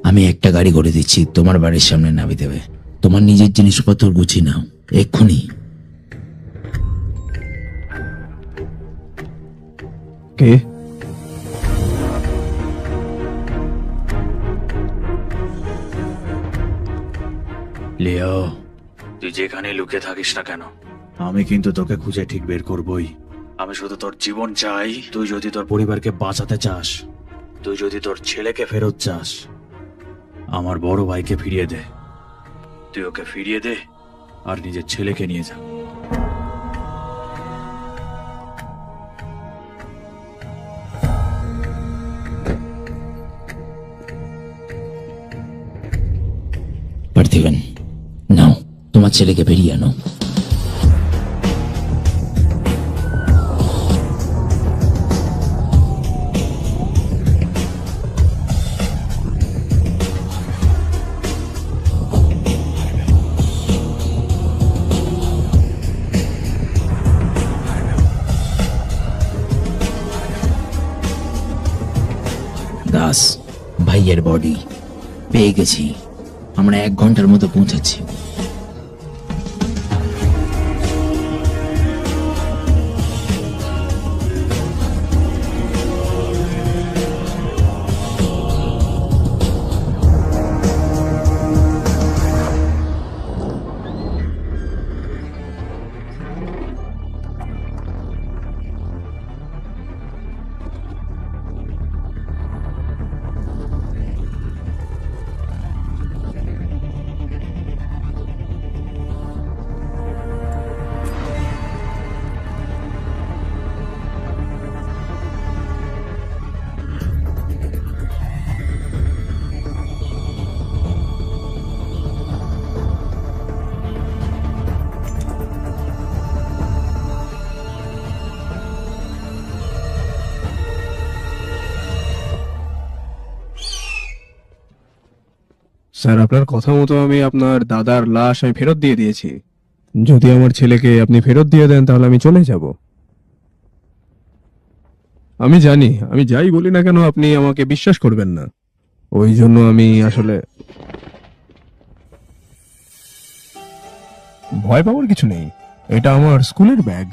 আমি একটা গাড়ি করে দিচ্ছি, তোমার বাড়ির সামনে নামিয়ে দেবে। তোমার নিজের জিনিসপত্র গুছিয়ে নাও এক্ষুনি। কে? লিও, তুই যেখানে লুকিয়ে থাকিস না কেন, আমি কিন্তু তোকে খুঁজে ঠিক বের করবই। আমি শুধু তোর জীবন চাই। তুই যদি তোর পরিবারকে বাঁচাতে চাস, তুই যদি তোর ছেলেকে ফেরত চাস, আমার বড় ভাইকে ফিরিয়ে দে। তুই ওকে ফিরিয়ে দে আর নিজের ছেলেকে নিয়ে যা। পার্থিবেন, নাও তোমার ছেলেকে বেরিয়ে আনো। দাস, ভাইয়ের বডি পেয়ে গেছি, আমরা 1 ঘন্টার মতো পৌঁছাচ্ছি। স্যার, আপনার কথা মতো আমি আপনার দাদার লাশ আমি ফেরত দিয়ে দিয়েছি। যদি আমার ছেলেকে আপনি ফেরত দিয়ে দেন তাহলে আমি চলে যাব। আমি জানি, আমি যাই বলি না কেন আপনি আমাকে বিশ্বাস করবেন না, ওই জন্য আমি আসলে ভয় পাওয়ার কিছু নেই। এটা আমার স্কুলের ব্যাগ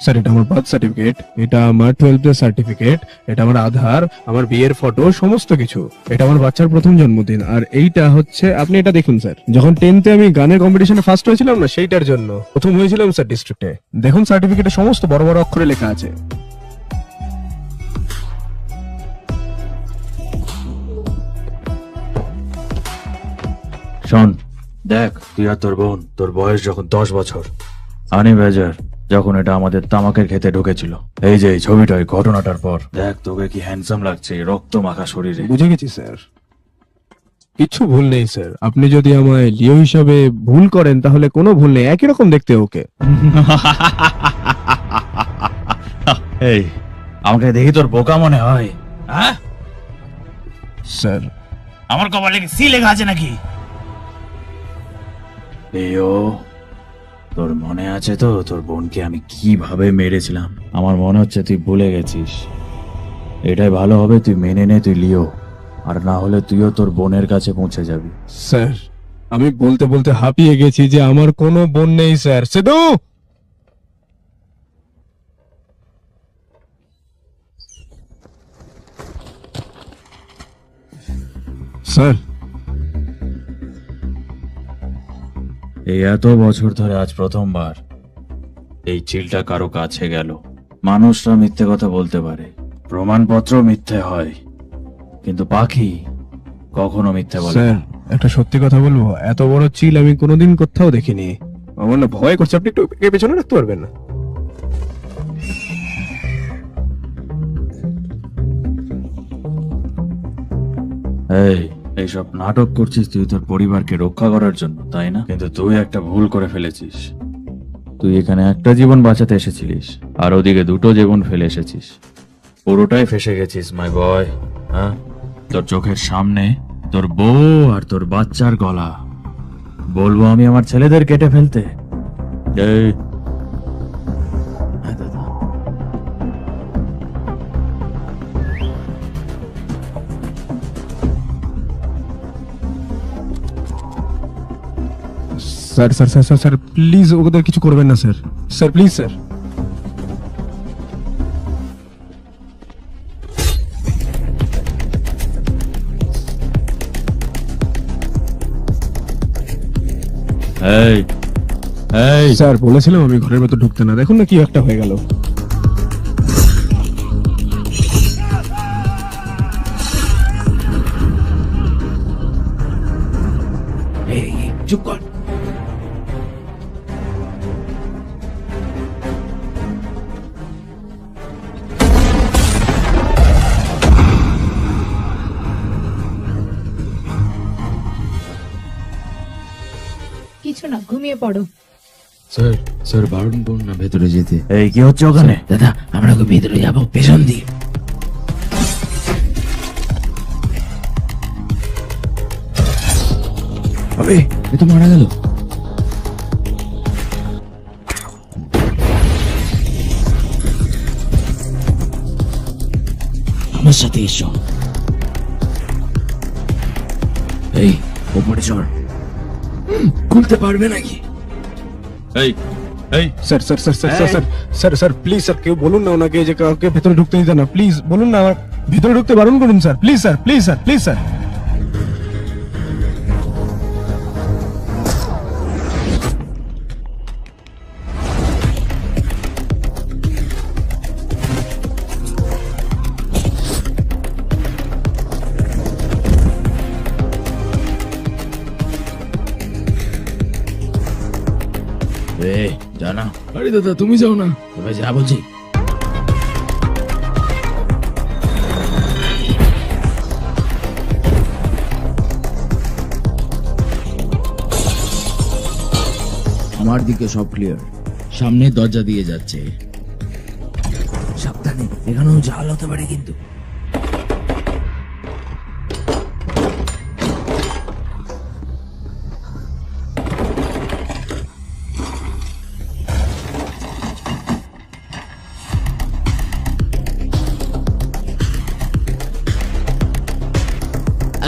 স্যার, এটা আমার বার্থ সার্টিফিকেট, এটা আমার 12th সার্টিফিকেট, এটা আমার আধার, আমার বিয়ের ফটো, সমস্ত কিছু। এটা আমার বাচ্চার প্রথম জন্মদিন। আর এইটা হচ্ছে, আপনি এটা দেখুন স্যার, যখন 10th আমি গানের কম্পিটিশনে ফার্স্ট হয়েছিলাম না, সেইটার জন্য প্রথম হয়েছিলাম স্যার ডিস্ট্রিক্টে। দেখুন সার্টিফিকেটে সমস্ত বড় বড় অক্ষরে লেখা আছে। শোন, দেখ, তুই আর তোর বোন, তোর বয়স যখন 10 বছর, আনি বেজার যখন এটা আমাদের তামাকের খেতে ঢুকেছিল, এই যে এই ছবিটা, এই ঘটনাটার পর দেখ তোকে কি হ্যান্ডসাম লাগছে এই রক্ত মাখা শরীরে। বুঝে গেছি স্যার, কিচ্ছু ভুল নেই স্যার। আপনি যদি আমায় লিও হিসাবে ভুল করেন তাহলে কোনো ভুল নেই, একই রকম দেখতে ওকে। এই, আমাকে দেখি তোর বোকা মনে হয়? হ্যাঁ স্যার, আমার কপালে সি লেখা আছে নাকি? লিও, তোর মনে আছে তো তোর বোনকে আমি কিভাবে মেরেছিলাম? আমার মনে হচ্ছে তুই ভুলে গেছিস। এটাই ভালো হবে তুই মেনে নে তুই লিও, আর না হলে তুইও তোর বোনের কাছে পৌঁছে যাবি। স্যার, আমি বলতে বলতে হাঁপিয়ে গেছি যে আমার কোনো বোন নেই স্যার। সেদু, স্যার, এই এত বছর ধরে আজ প্রথমবার এই চিলটা কারো কাছে গেল। মানুষরা মিথ্যে কথা বলতে পারে, প্রমাণপত্র মিথ্যে হয়, কিন্তু পাখি কখনো মিথ্যে বলে স্যার না। একটা সত্যি কথা বলবো, এত বড় চিল আমি কোনোদিন কোথাও দেখিনি। আমার না ভয় করছে, আপনি একটু এর পেছনে রাখতে পারবেন না? এইসব নাটক করছিস তুই তোর পরিবারকে রক্ষা করার জন্য, তাই না? কিন্তু তুই একটা ভুল করে ফেলেছিস। তুই এখানে একটা জীবন বাঁচাতে এসেছিলিস, আর ওদিকে 2টো জীবন ফেলে এসেছিস। পুরোটাই ফেসে গেছিস মাই বয়। হ্যাঁ, তোর চোখের সামনে তোর বউ আর তোর বাচ্চার গলা বলবো আমি আমার ছেলেদের কেটে ফেলতে? এই, হ্যাঁ দাদা। Sir sir sir sir sir please ওদের কিছু করবেন না স্যার, স্যার প্লিজ স্যার। এই, এই, স্যার বলেছিলাম আমি ঘরের ভেতর ঢুকতে না, দেখুন না কি একটা হয়ে গেল। এই, চুপ কর। কিছু না, ঘুমিয়ে পড়ো। স্যার স্যার বারণ করুন না ভেতরে যেতে। এই কি হচ্ছে ওখানে? দাদা, আমরা ওকে ভিতরে যাবো পেছন দিয়ে। আবে, এ তো মারা গেল। আমার সাথে এসো। এই, ওপরে চড়। খুলতে পারবে নাকি? এই, এই, sir sir sir sir sir sir sir please sir কেউ বলুন না ওনাকে যে কাউকে ভেতরে ঢুকতে দিতে না, প্লিজ বলুন না, ভেতরে ঢুকতে বারণ করুন sir, please sir, please sir, please sir. এ, জানা, আরে দাদা তুমি যাও না। তবে যা বলছি। আমার দিকে সব ক্লিয়ার। সামনে দরজা দিয়ে যাচ্ছে। সাবধানে, এখানেও জাল হতে পারে কিন্তু।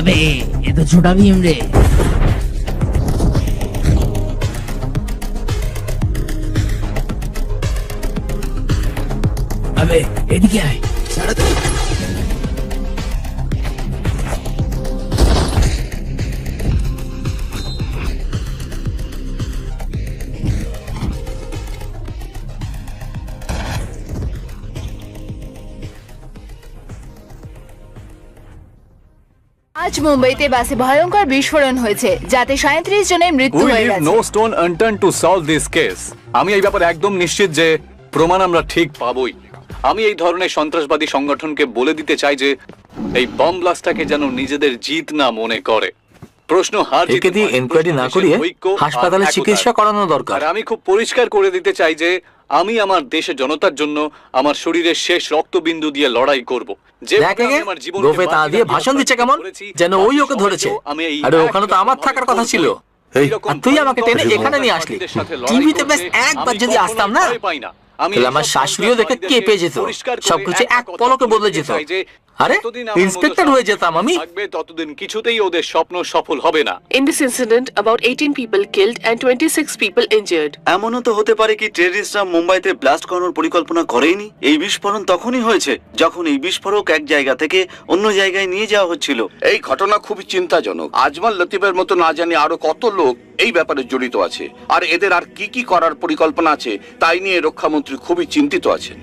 अबे ये तो छोटा भीम रे। अबे এদিকে আয়, ছাড়া তো। আজ মুম্বাইতে বাসে ভয়ঙ্কর বিস্ফোরণ হয়েছে, যাতে 37 জনের মৃত্যু We হয়ে leave গেছে। no stone unturned to solve this case. আমি এই ব্যাপারে একদম নিশ্চিত যে প্রমাণ আমরা ঠিক পাবই। আমি এই ধরনের সন্ত্রাসবাদী সংগঠনকে বলে দিতে চাই যে এই বম ব্লাস্টটাকে যেন নিজেদের জিত না মনে করে। প্রশ্ন হার জিত একে দিয়ে এনকোয়ারি না করিয়ে হাসপাতালে চিকিৎসা করানো দরকার। আর আমি খুব পরিষ্কার করে দিতে চাই যে আমি আমার দেশের জনতার জন্য আমার শরীরের শেষ রক্তবিন্দু দিয়ে লড়াই করব। যে আমার জীবন তা দিয়ে ভাষণ দিচ্ছে কেমন যেন ওই ওকে ধরেছে। আরে ওখানে তো আমার থাকার কথা ছিল। আর তুই আমাকে টেনে এখানে নিয়ে আসলি। টিভিতে বেশ একবার যদি আসতাম না, তাহলে আমার শাশুড়িও দেখে কেঁপে যেত, সবকিছু এক পলকে বদলে যেত। আরে ইন্সপেক্টর হয়ে যেতাম আমি। ততদিন কিছুতেই ওদের স্বপ্ন সফল হবে না। In this incident, about 18 people killed and 26 people injured. এমনও তো হতে পারে কি টেররিস্টরা মুম্বাইতে ব্লাস্ট করানোর পরিকল্পনা করেইনি। এই বিস্ফোরণ তখনই হয়েছে যখন এই বিস্ফোরক এক জায়গা থেকে অন্য জায়গায় নিয়ে যাওয়া হচ্ছিল। এই ঘটনা খুবই চিন্তাজনক। আজমাল লতিফের মতো না জানি আরো কত লোক এই ব্যাপারে জড়িত আছে, আর এদের আর কি কি করার পরিকল্পনা আছে তাই নিয়ে রক্ষামন্ত্রী খুবই চিন্তিত আছেন।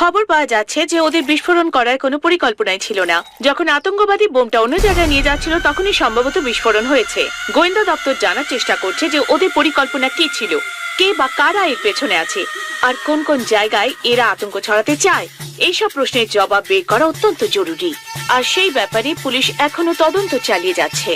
খবর পাওয়া যাচ্ছে যে ওদের বিস্ফোরণ করার কোনো পরিকল্পনাই ছিল না। যখন আতঙ্কবাদী বোমটা অন্য জায়গায় নিয়ে যাচ্ছিল তখনই সম্ভবত বিস্ফোরণ হয়েছে। গোয়েন্দা দপ্তর জানার চেষ্টা করছে যে ওদের পরিকল্পনা কি ছিল, কে বা কারা এর পেছনে আছে, আর কোন কোন জায়গায় এরা আতঙ্ক ছড়াতে চায়। এইসব প্রশ্নের জবাব বের করা অত্যন্ত জরুরি, আর সেই ব্যাপারে পুলিশ এখনো তদন্ত চালিয়ে যাচ্ছে।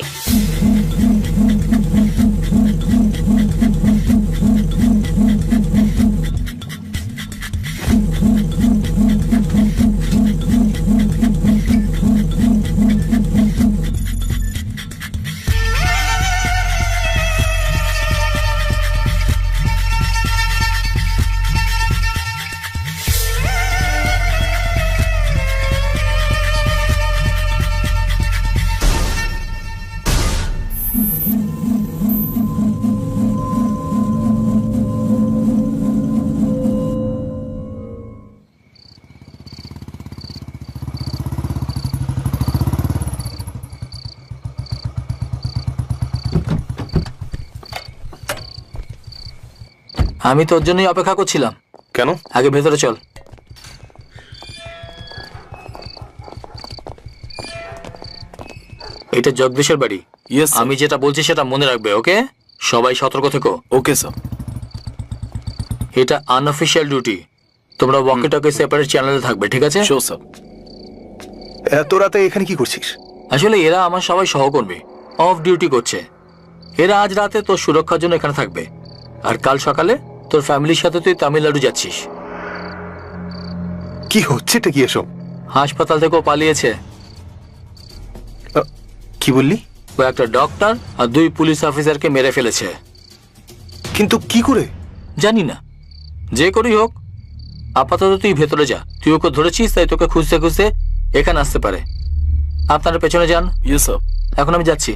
আমি তোর জন্যই অপেক্ষা করছিলাম। কেন? আগে ভেতরে চল। এটা জগদীশের বাড়ি। আমি যেটা বলছি সেটা মনে রাখবে, ওকে? সবাই সতর্ক থেকো। Okay sir. এটা আনঅফিশিয়াল ডিউটি, তোমরা ওয়াকি টকি সেপারেট চ্যানেলে থাকবে, ঠিক আছে? Sure sir. এত রাতে এখানে কি করছিস? আসলে এরা আমার সবাই সহকর্মী, অফ ডিউটি করছে। এরা আজ রাতে তোর সুরক্ষার জন্য এখানে থাকবে, আর কাল সকালে তোর ফ্যামিলির সাথে তুই তামিলনাড়ু যাচ্ছিস। কি হচ্ছে এটা কি এসব? হাসপাতাল থেকেও পালিয়েছে। কি বললি? ও একটা ডক্টর আর 2 পুলিশ অফিসারকে মেরে ফেলেছে। কিন্তু কি করে? জানি না, যে করেই হোক আপাতত তুই ভেতরে যা। তুই ওকে ধরেছিস তাই তোকে খুঁজতে খুঁজতে এখানে আসতে পারে। আপনারা পেছনে যান। Yes sir. এখন আমি যাচ্ছি।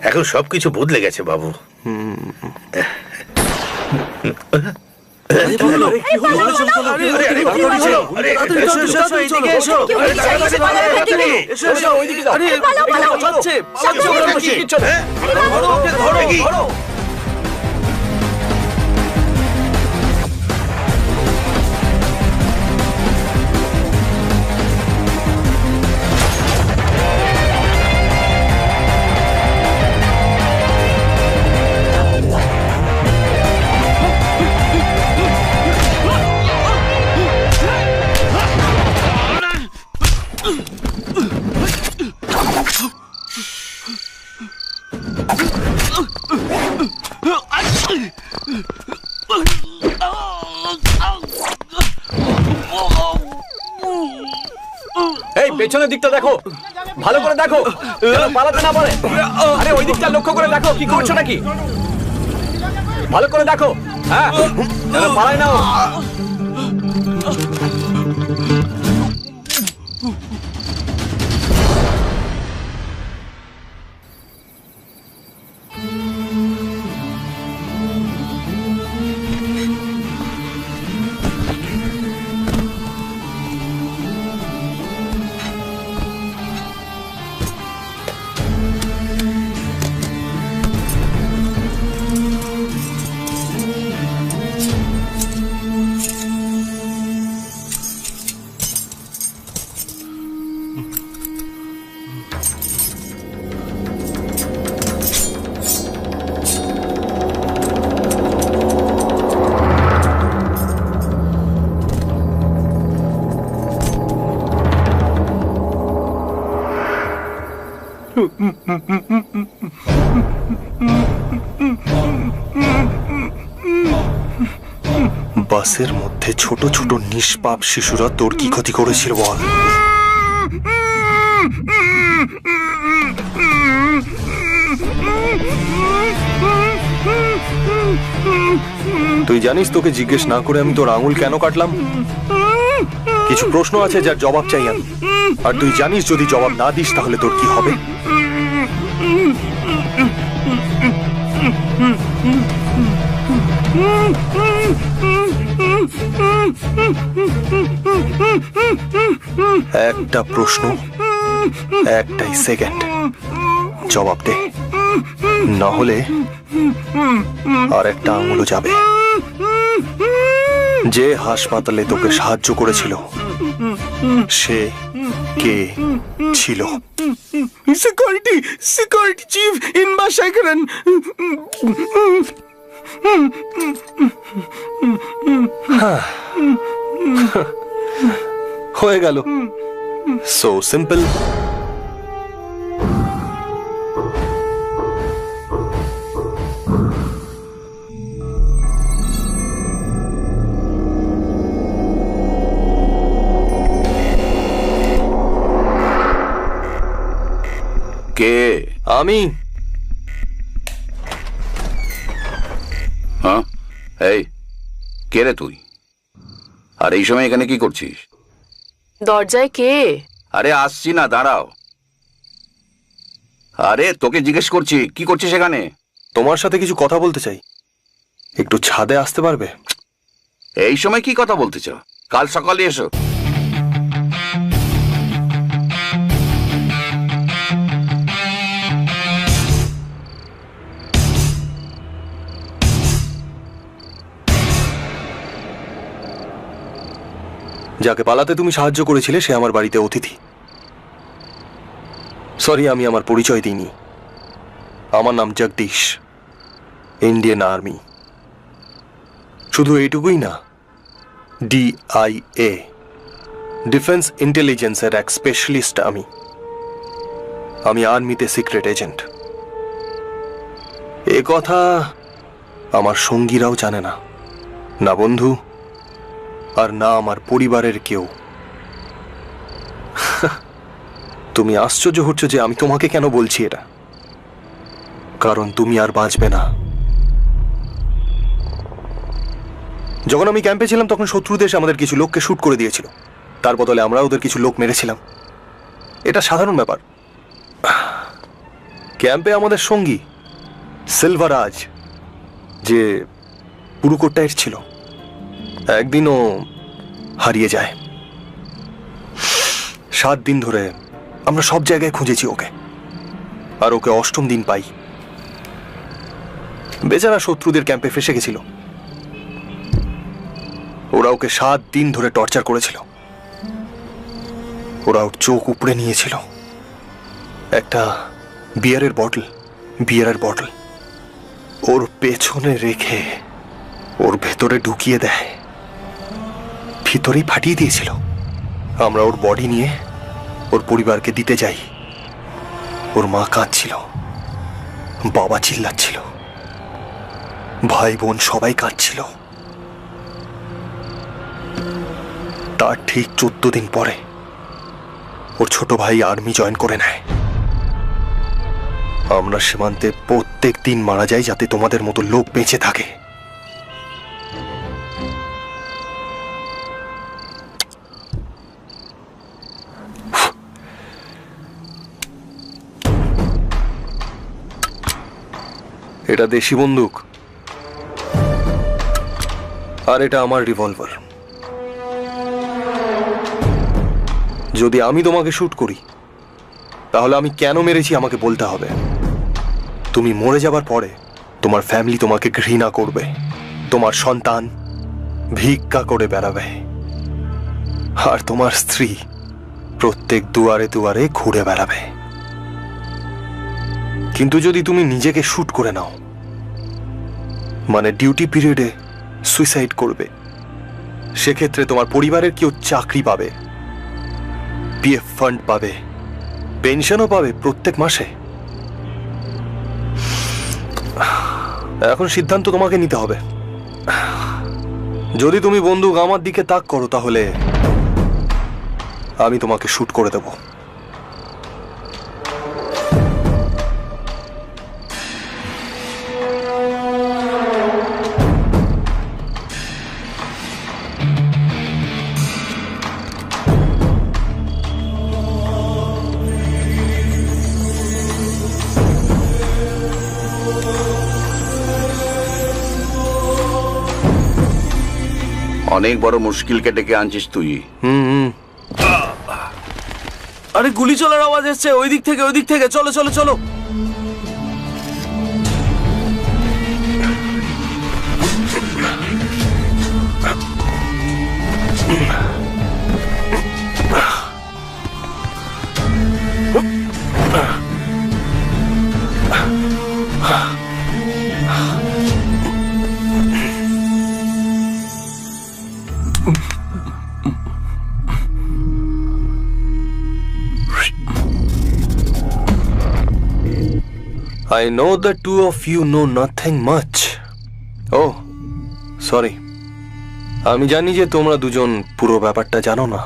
এখন সবকিছু বদলে গেছে বাবু। এই পেছনের দিকটা দেখো, ভালো করে দেখো যেন পালাতে না পারে। আরে ওই দিকটা লক্ষ্য করে দেখো, কি করছো নাকি? ভালো করে দেখো, হ্যাঁ, যেন পালায় না ও। বাসের মধ্যে ছোট ছোট নিষ্পাপ শিশুরা তোর কি ক্ষতি করেছিল বল? তুই জানিস তোকে জিজ্ঞেস না করে আমি তোর আঙুল কেন কাটলাম? কিছু প্রশ্ন আছে যার জবাব চাই আমি, আর তুই জানিস যদি জবাব না দিস তাহলে তোর কি হবে। একটা প্রশ্ন, একটাই সেকেন্ড, জবাব দে, না হলে আর একটা আঙুলও যাবে। যে হাসপাতালে তোকে সাহায্য করেছিল সে কে ছিল? Security chief Inba Sekaran. হয়ে গেল, সো সিম্পল। কে? আমি। হ্যাঁ, এই কে রে তুই? আর এই সময় এখানে কি করছিস? দরজায় কে? আরে আসছি না, দাঁড়াও। আরে তোকে জিজ্ঞেস করছি কি করছিস এখানে? তোমার সাথে কিছু কথা বলতে চাই, একটু ছাদে আসতে পারবে? এই সময় কি কথা বলতে চাও? কাল সকালে এসো। যাকে পালাতে তুমি সাহায্য করেছিলে সে আমার বাড়িতে অতিথি। সরি, আমি আমার পরিচয় দিইনি। আমার নাম জগদীশ, ইন্ডিয়ান আর্মি। শুধু এইটুকুই না, DIA, ডিফেন্স ইন্টেলিজেন্সের এক স্পেশালিস্ট আমি। আমি আর্মিতে সিক্রেট এজেন্ট। এ কথা আমার সঙ্গীরাও জানে না, না বন্ধু আর না আমার পরিবারের কেউ। তুমি আশ্চর্য হচ্ছ যে আমি তোমাকে কেন বলছি এটা, কারণ তুমি আর বাঁচবে না। যখন আমি ক্যাম্পে ছিলাম তখন শত্রু দেশ আমাদের কিছু লোককে শুট করে দিয়েছিল, তার বদলে আমরা ওদের কিছু লোক মেরেছিলাম। এটা সাধারণ ব্যাপার। ক্যাম্পে আমাদের সঙ্গী সিলভারাজ, যে পুরুকোট্টায়ের ছিল, একদিনও হারিয়ে যায়। 7 দিন ধরে আমরা সব জায়গায় খুঁজেছি ওকে, আর ওকে 8ম দিন পাই। বেচারা শত্রুদের ক্যাম্পে ফেসে গেছিল। ওরা ওকে 7 দিন ধরে টর্চার করেছিল। ওরা ওর চোখ উপড়ে নিয়েছিল। একটা বিয়ারের বটল ওর পেছনে রেখে ওর ভেতরে ঢুকিয়ে দেয়, ভিতরেই ফাটিয়ে দিয়েছিল। আমরা ওর বডি নিয়ে ওর পরিবারকে দিতে যাই। ওর মা কাঁদছিল, বাবা চিল্লাচ্ছিল, ভাই বোন সবাই কাঁদছিল। তার ঠিক 14 দিন পরে ওর ছোট ভাই আর্মি জয়েন করে নেয়। আমরা সীমান্তে প্রত্যেক দিন মারা যাই যাতে তোমাদের মতো লোক বেঁচে থাকে। এটা দেশি বন্দুক, আর এটা আমার রিভলভার। যদি আমি তোমাকে শুট করি তাহলে আমি কেন মেরেছি আমাকে বলতে হবে। তুমি মরে যাবার পরে তোমার ফ্যামিলি তোমাকে ঘৃণা করবে, তোমার সন্তান ভিক্ষা করে বেড়াবে, আর তোমার স্ত্রী প্রত্যেক দুয়ারে দুয়ারে ঘুরে বেড়াবে। কিন্তু যদি তুমি নিজেকে শুট করে নাও, মানে ডিউটি পিরিয়ডে সুইসাইড করবে, সেক্ষেত্রে তোমার পরিবারের কেউ চাকরি পাবে, PF ফান্ড পাবে, পেনশনও পাবে প্রত্যেক মাসে। এখন সিদ্ধান্ত তোমাকে নিতে হবে। যদি তুমি বন্দুক আমার দিকে তাক করো তাহলে আমি তোমাকে শুট করে দেব। অনেক বড় মুশকিলকে ডেকে আনছিস তুই। আরে গুলি চলার আওয়াজ এসছে ওই দিক থেকে, চলো চলো চলো। I know the two of you know nothing much. Oh, sorry. আমি জানি যে তোমরা দুজন পুরো ব্যাপারটা জানো না।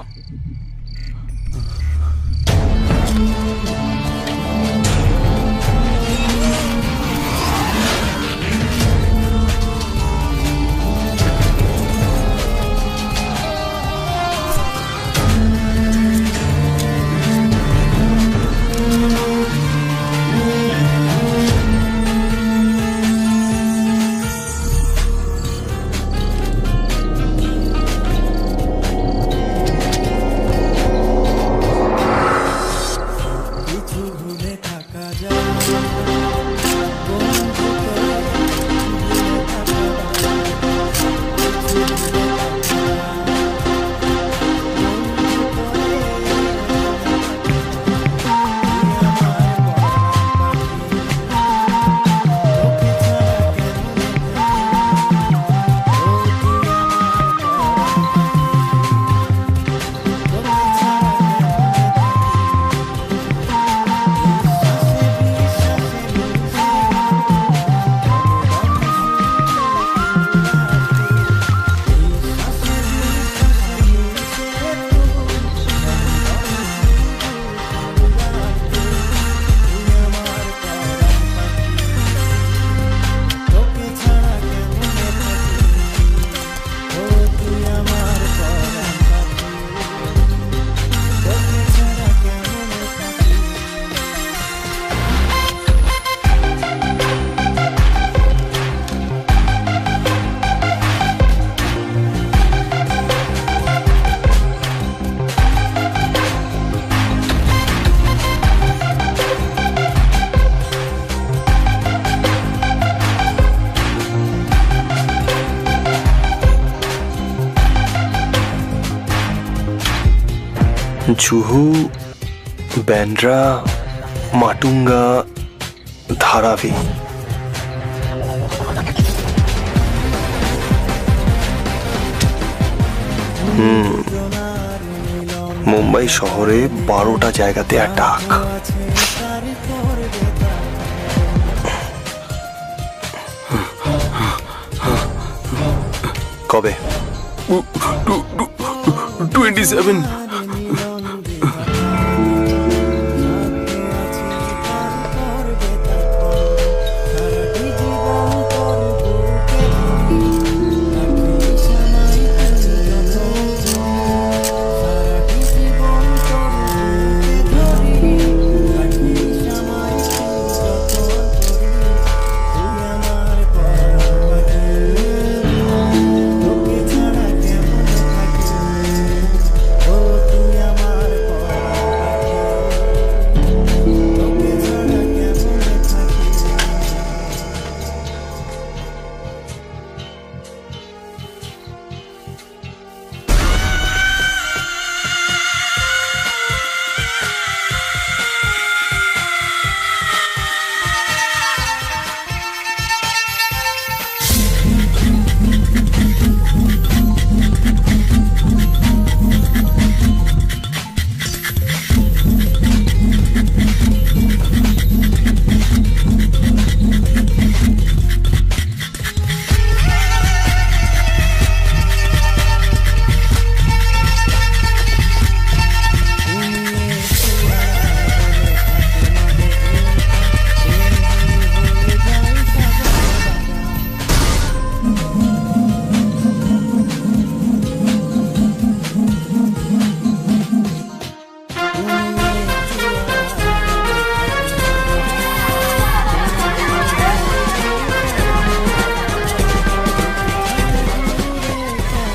জুহু, ব্যান্ড্রা, মাটুঙ্গা, ধারাবি। মুম্বাই শহরে 12টা জায়গাতে অ্যাটাক। কবে? 27।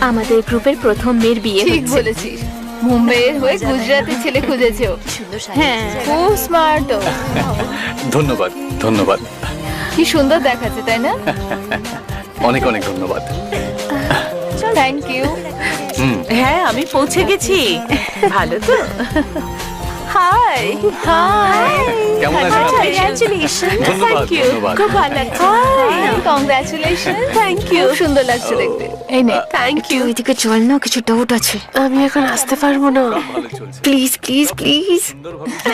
আমাদের গ্রুপের প্রথম মেয়ের বিয়ে ঠিক হচ্ছে। বলেছিস, মুম্বাইয়ের হয়ে গুজরাটের ছেলে খুঁজেছে ও। হ্যাঁ, খুব স্মার্ট ও। ধন্যবাদ ধন্যবাদ, কি সুন্দর দেখাচ্ছে, তাই না? অনেক অনেক ধন্যবাদ। Thank you. হ্যাঁ, আমি পৌঁছে গেছি। ভালো তো? হাই হাই, কেমন আছেন আপনি? কংগ্রাচুলেশন। ধন্যবাদ, থ্যাংক ইউ, ধন্যবাদ। খুব ভালো লাগছে। High, congratulation. থ্যাংক ইউ, সুন্দর লাগছে দেখতে। এই নে, থ্যাংক ইউ। এদিকে চল না, কিছু ডাউট আছে। আমি এখন আসতে পারবো না। প্লিজ প্লিজ প্লিজ,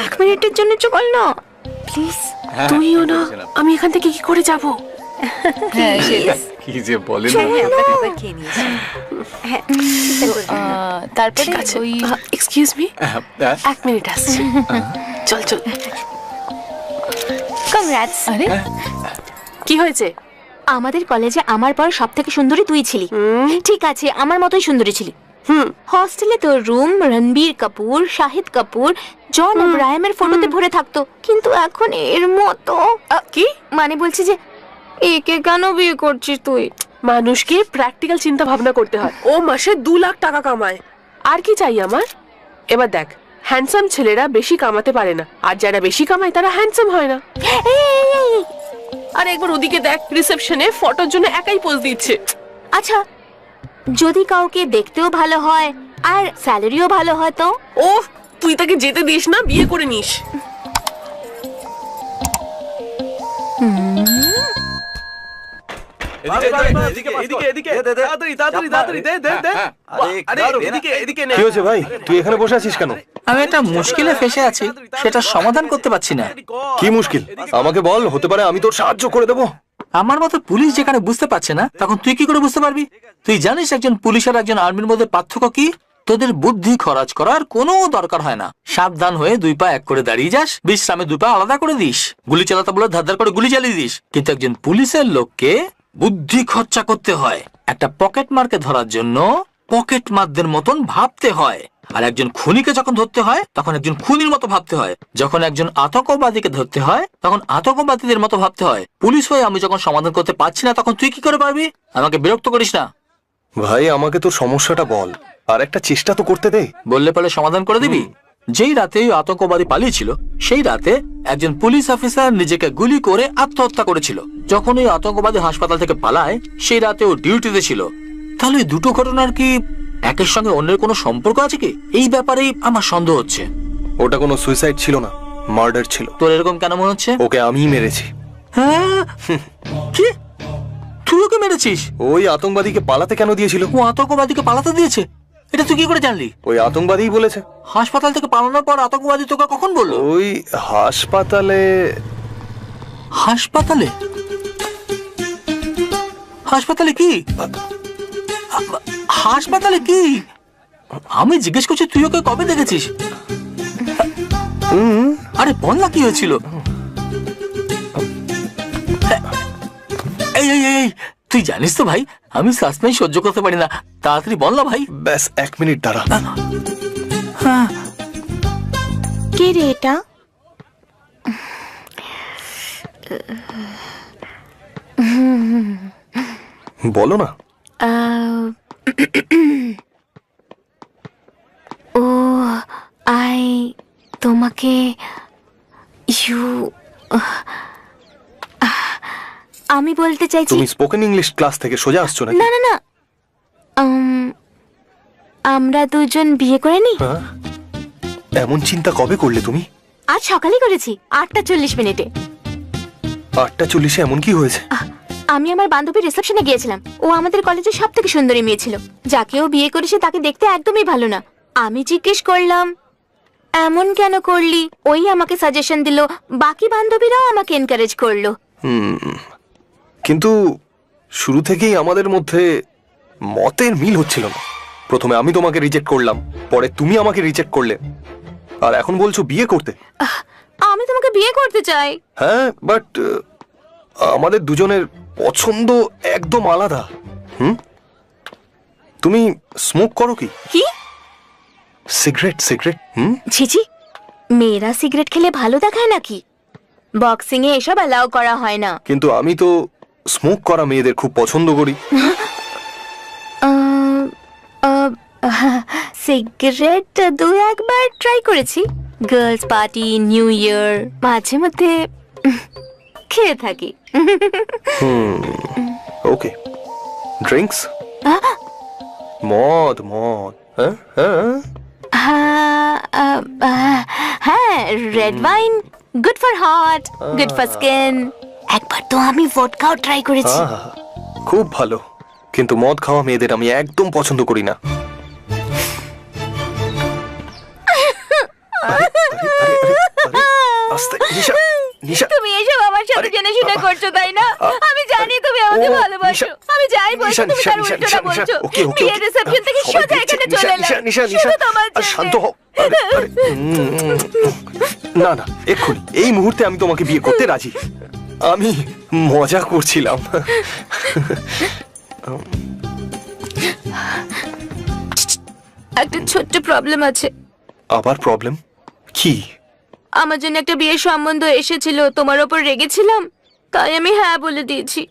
1 মিনিটের জন্য চল না প্লিজ। হ্যাঁ, তুইও না, বলছেন আপনি। আমি এখান থেকে কি করে যাব? হ্যাঁ, কি যে বলেন তারপরে ওই এক্সকিউজ মি, 1 মিনিট আসছি। চল চল। কংগ্রাটস। আরে কি হয়েছে? আমাদের কলেজে আমার পর সব থেকে সুন্দরী তুই ছিলি। ঠিক আছে, আমার মতোই সুন্দরী ছিলি। হস্টেলে তোর রুম রণবীর কাপুর, শাহিদ কাপুর, জন আব্রাহামের ফটোতে ভরে থাকতো, কিন্তু এখন এর মতো। কি মানে বলছি যে একে কেন বিয়ে করছিস তুই? মানুষকে প্র্যাকটিক্যাল চিন্তা ভাবনা করতে হয়। ও মাসে 2 লাখ টাকা কামায়, আর কি চাই আমার? এবার দেখ, হ্যান্ডসাম ছেলেরা বেশি কামাতে পারে না, আর যারা বেশি কামায় তারা হ্যান্ডসাম হয় না। আর একবার ওদিকে দেখ, রিসেপশনে ফটোর জন্য একাই পোজ দিচ্ছে। আচ্ছা, যদি কাউকে দেখতেও ভালো হয় আর স্যালারিও ভালো হয় তো? ও, তুই তাকে যেতে দিস না, বিয়ে করে নিস। কি হয়েছে ভাই, তুই এখানে বসে আছিস কেন? আমি একটা মুশকিলে ফেসে আছি, সেটা সমাধান করতে পারছি না। কি মুশকিল আমাকে বল, হতে পারে আমি তোর সাহায্য করে দেবো। আমার মতো পুলিশ যেখানে বুঝতে পারছে না, তখন তুই কি করে বুঝতে পারবি? তুই জানিস একজন পুলিশ আর একজন আর্মির মধ্যে পার্থক্য কি? তোদের বুদ্ধি খরচ করার কোনো দরকার হয় না। সাবধান হয়ে 2 পা এক করে দাঁড়িয়ে যাস, বিশ্রামে 2 পা আলাদা করে দিস। গুলি চালাতে বলে ধার করে গুলি চালিয়ে দিস। কিন্তু একজন পুলিশের লোককে বুদ্ধি খরচা করতে হয়। একটা পকেট মারকে ধরার জন্য পকেট মারদের মতন ভাবতে হয়। আর একজন খুনিকে যখন ধরতে হয়, তখন একজন খুনির মতো ভাবতে হয়। যখন একজন আতঙ্কবাদীকে ধরতে হয়, তখন আতঙ্কবাদীদের মতো ভাবতে হয়। পুলিশ হয়ে আমি যখন সমাধান করতে পারছি না, তখন তুই কি করে পারবি? আমাকে বিরক্ত করিস না ভাই, আমাকে তোর সমস্যাটা বল, আর একটা চেষ্টা তো করতে দে। বললে পরে সমাধান করে দিবি? যেই রাতে ওই আতঙ্কবাদী পালিয়েছিল, সেই রাতে একজন পুলিশ অফিসার নিজেকে গুলি করে আত্মহত্যা করেছিল। যখন ওই আতঙ্কবাদী হাসপাতাল থেকে পালায়, সেই রাতে ও ডিউটিতে ছিল। তাহলে এই দুটো ঘটনার কি একের সঙ্গে অন্যের কোনো সম্পর্ক আছে কি? এই ব্যাপারেই আমার সন্দেহ হচ্ছে। ওটা কোনো সুইসাইড ছিল না, মার্ডার ছিল। তোর এরকম কেন মনে হচ্ছে? ওকে আমিই মেরেছি। হ্যাঁ? কি? তুই ওকে মেরেছিস? ওই আতঙ্কবাদীকে পালাতে কেন দিয়েছিল? ও আতঙ্কবাদীকে পালাতে দিয়েছে? এটা তুই কি করে জানলি? ওই আতঙ্কবাদীই বলেছে। হাসপাতাল থেকে পালানোর পর আতঙ্কবাদী তোকে কখন বললো? ওই হাসপাতালে। হাসপাতালে? হাসপাতালে কি? হাসপাতালে কি? আমি জিজ্ঞেস করছি, তুই ওকে কবে দেখেছিস? আরে বল না, কি হয়েছিল? এই এই এই, তুই জানিস তো ভাই, আমি সাসপেন্স সহ্য করতে পারি না। তাড়াতাড়ি বল না ভাই। ব্যাস 1 মিনিট দাঁড়া। কে রে এটা? বলো না। ও তোমাকে আমি বলতে চাইছি। তুমি স্পোকেন ইংলিশ ক্লাস থেকে সোজা আসছো নাকি? না না না, আমরা দুজন বিয়ে করে নি। এমন চিন্তা কবে করলে তুমি? আজ সকালে করেছি, 8:40 8:40 এমন কি হয়েছে? আমি আমার বান্ধবীর রিসেপশনে গিয়েছিলাম। ও আমাদের কলেজে সব থেকে সুন্দরী মেয়ে ছিল। যাকে ও বিয়ে করেছে তাকে দেখতে একদমই ভালো না। আমি জিজ্ঞেস করলাম, এমন কেন করলি? ওই আমাকে সাজেশন দিল, বাকি বান্ধবীরাও আমাকে এনকারেজ করলো। কিন্তু শুরু থেকেই আমাদের মধ্যে মতের মিল হচ্ছিল না। প্রথমে আমি তোমাকে রিজেক্ট করলাম, পরে তুমি আমাকে রিজেক্ট করলে, আর এখন বলছো বিয়ে করতে। আমি তোমাকে বিয়ে করতে চাই। হ্যাঁ, বাট আমাদের দুজনের পছন্দ একদম আলাদা। তুমি স্মোক করো কি? কি? সিগারেট? সিগারেট? ছিছি, মেয়েরা সিগারেট খেলে ভালো দেখায় নাকি? বক্সিং এ এসব অ্যালাউ করা হয় না। কিন্তু আমি তো স্মোক করা মেয়েদের খুব পছন্দ করি। সিগারেট দু একবার ট্রাই করেছি, গার্লস পার্টি, নিউ ইয়ার, মাঝে মধ্যে খেয়ে থাকি। ওকে, ড্রিঙ্কস? মদ মদ হ্যাঁ, red wine, good for heart, good for skin. একবার তো আমি ভোডকাও ট্রাই করেছি। খুব ভালো, কিন্তু মদ খাওয়া মেয়েদের আমি একদম পছন্দ করি না। তুমি এসব আমার সাথে জেনে শুনে করছো, তাই না? আমি জানি তুমি আমাকে ভালোবাসো। আমি যাই বলছি তুমি তার উল্টোটা বলছো। বিয়ের রিসেপশন থেকে সোজা এখানে চলে এলাম শুধু তোমার জন্য। শান্ত হও। না না, এক্ষুনি এই মুহূর্তে আমি তোমাকে বিয়ে করতে রাজি। আমি মজা করছিলাম। একটা ছোট্ট প্রবলেম আছে। আবার প্রবলেম? কি? আমার জন্য একটা বিয়ের সম্বন্ধ এসেছিল, তোমার ওপর রেগেছিলাম, তাই আমি হ্যাঁ বলে দিয়েছি।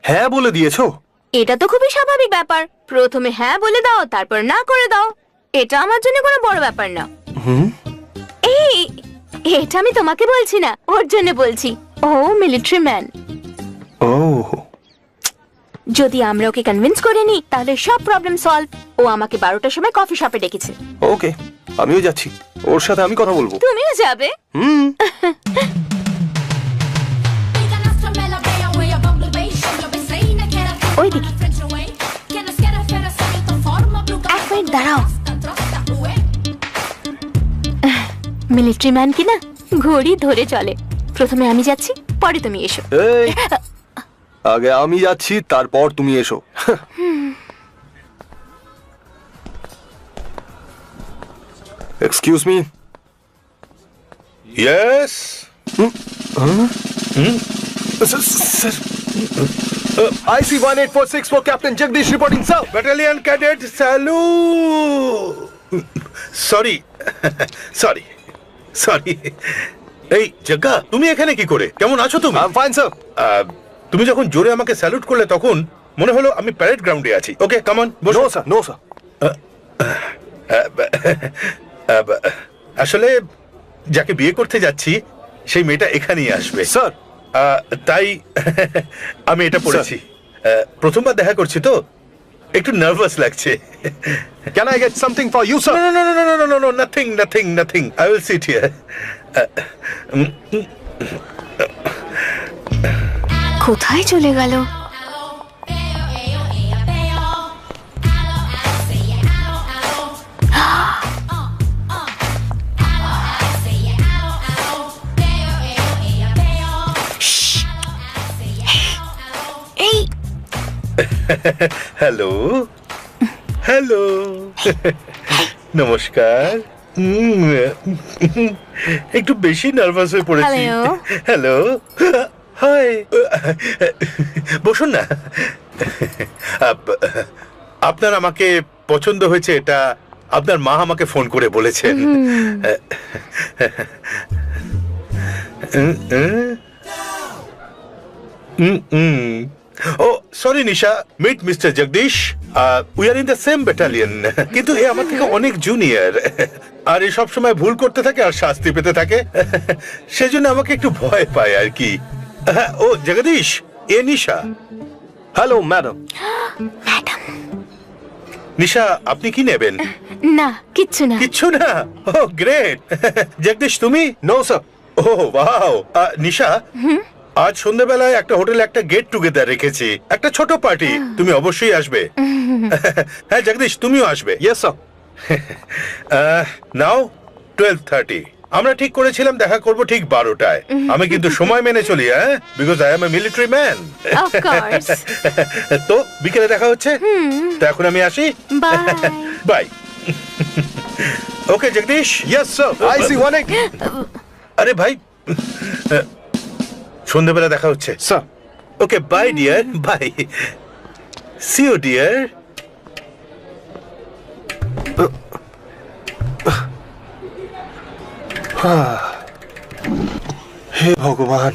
হ্যাঁ বলে দিয়েছো? এটা তো খুবই স্বাভাবিক ব্যাপার, প্রথমে হ্যাঁ বলে দাও তারপর না করে দাও। এটা আমার জন্য কোনো বড় ব্যাপার না। এই, এটা আমি তোমাকে বলছি না, ওর জন্য বলছি। ও মিলিটারি ম্যান। ও, যদি আমরা ওকে কনভিন্স করে নিই তাহলে সব প্রবলেম সলভ। ও আমাকে 12টার সময় কফি শপে ডেকেছে। ওকে, আমিও যাচ্ছি, ওর সাথে আমি কথা বলবো। তুমিও যাবে? ওই দিকে। এক মিনিট দাঁড়াও। মিলিটারি ম্যান কি না, ঘড়ি ধরে চলে। প্রথমে আমি যাচ্ছি, পরে তুমি এসো। আগে আমি যাচ্ছি, তারপর তুমি এসো। Excuse me. Yes. IC 1846 for Captain Jagdish reporting, sir. Battalion cadet salute. Sorry sorry sorry. এই জগ্গা, তুমি এখানে কি করে? কেমন আছো তুমি? I am fine sir. তুমি যখন জোরে আমাকে স্যালুট করলে তখন মনে হলো আমি প্যারেড গ্রাউন্ডে আছি। ওকে, কাম অন, বসো। No sir, no sir. আসলে যাকে বিয়ে করতে যাচ্ছি সেই মেয়েটা এখানেই আসবে স্যার। তাই আমি এটা পড়েছি। প্রথমবার দেখা করছি তো একটু নার্ভাস লাগছে। Can I get something for you, sir? No, nothing. I will sit here. কোথায় চলে গেল? হ্যালো হ্যালো, নমস্কার। একটু বেশি নার্ভাস হয়ে পড়েছি। হ্যালো, হাই, বসুন না। আপনার আমাকে পছন্দ হয়েছে এটা আপনার মা আমাকে ফোন করে বলেছেন। Oh, sorry Nisha, meet Mr. Jagdish. We are in the same battalion. কিন্তু এ আমার থেকে অনেক জুনিয়র, আর এ সব সময় ভুল করতে থাকে আর শাস্তি পেতে থাকে, সেজন্য আমাকে একটু ভয় পায় আর কি। ও জগদীশ, এ নিশা। Hello madam. নিশা, আপনি কি নেবেন? না, কিচ্ছু না। কিচ্ছু না? ও গ্রেট। জগদীশ, তুমি? No sir. Oh wow. Nisha, আজ সন্ধ্যাবেলায় একটা হোটেলে একটা গেট টুগেদার রেখেছি, একটা ছোট পার্টি, তুমি অবশ্যই আসবে। হ্যাঁ জগদীশ, তুমিও আসবে। Yes sir. নাও 12:30। আমরা ঠিক করেছিলাম দেখা করব ঠিক 12টায়। আমি কিন্তু সময় মেনে চলি, হ্যাঁ, because I am a military man. তো বিকেলে দেখা হচ্ছে। তো এখন আমি আসি, bye. Okay Jagadish. Yes sir. IC 18। আরে ভাই, সন্ধ্যাবেলা দেখা হচ্ছে স্যার। Okay, bye dear, bye. See you dear. হে ভগবান।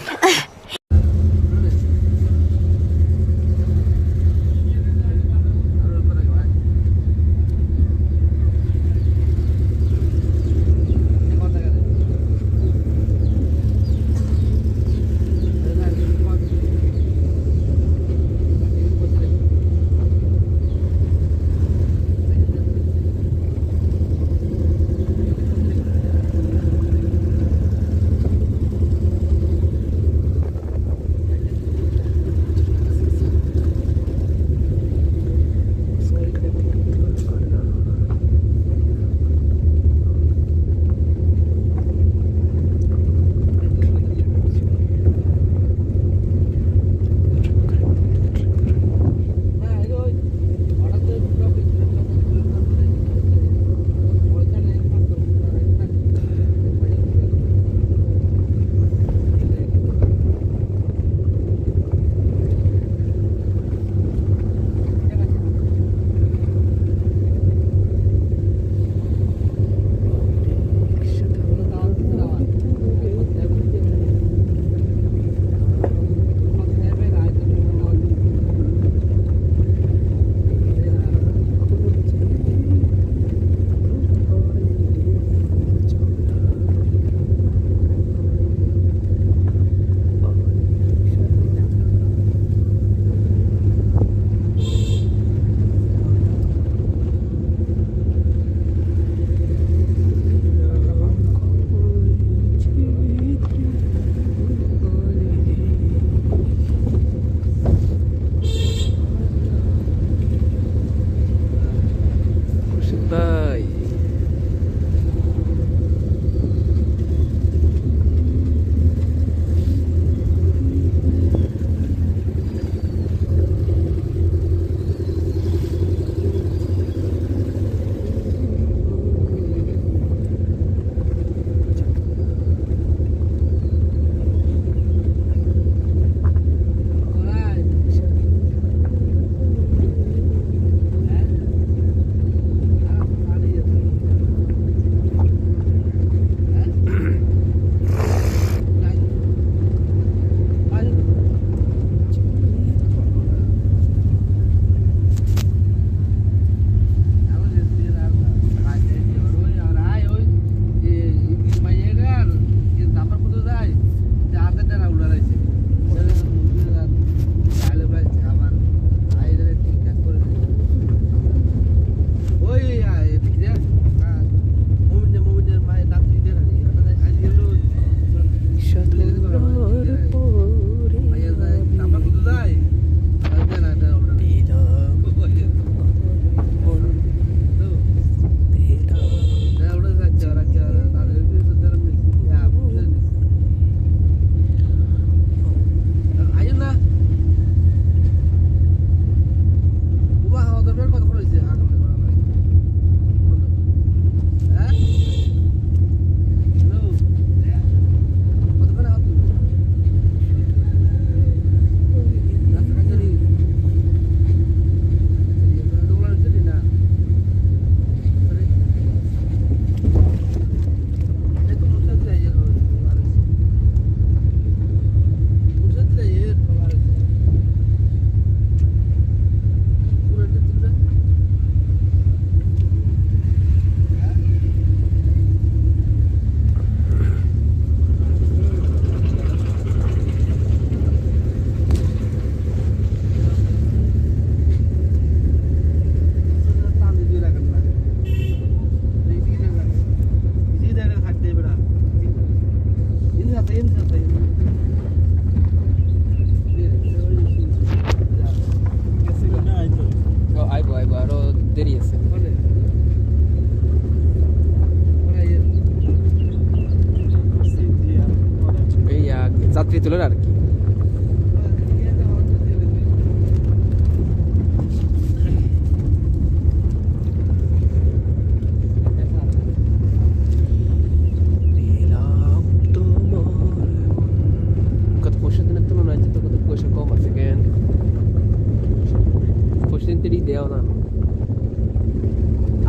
তাড়াতাড়ি দেও না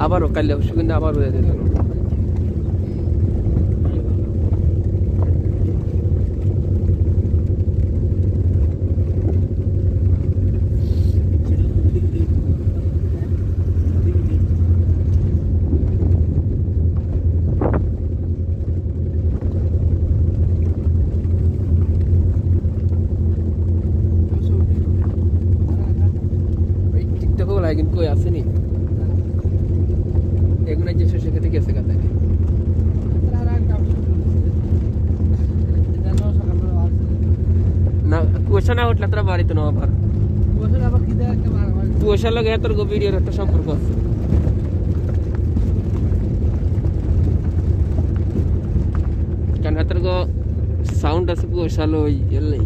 আবারও কাল অবশ্য কিন্তু আবারও দিয়ে দেবো কিন্তু কই আসেনি এগুলো যে শেষে খেতে গেছে কাতে না কুয়াশা না উঠলে তোরা বাড়িতে না আবার কুয়াশার লগে তোর ভিডিওর একটা সম্পর্ক আছে কারণ তোর সাউন্ড আছে কুয়াশা লই এলাই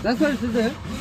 That's what it is there.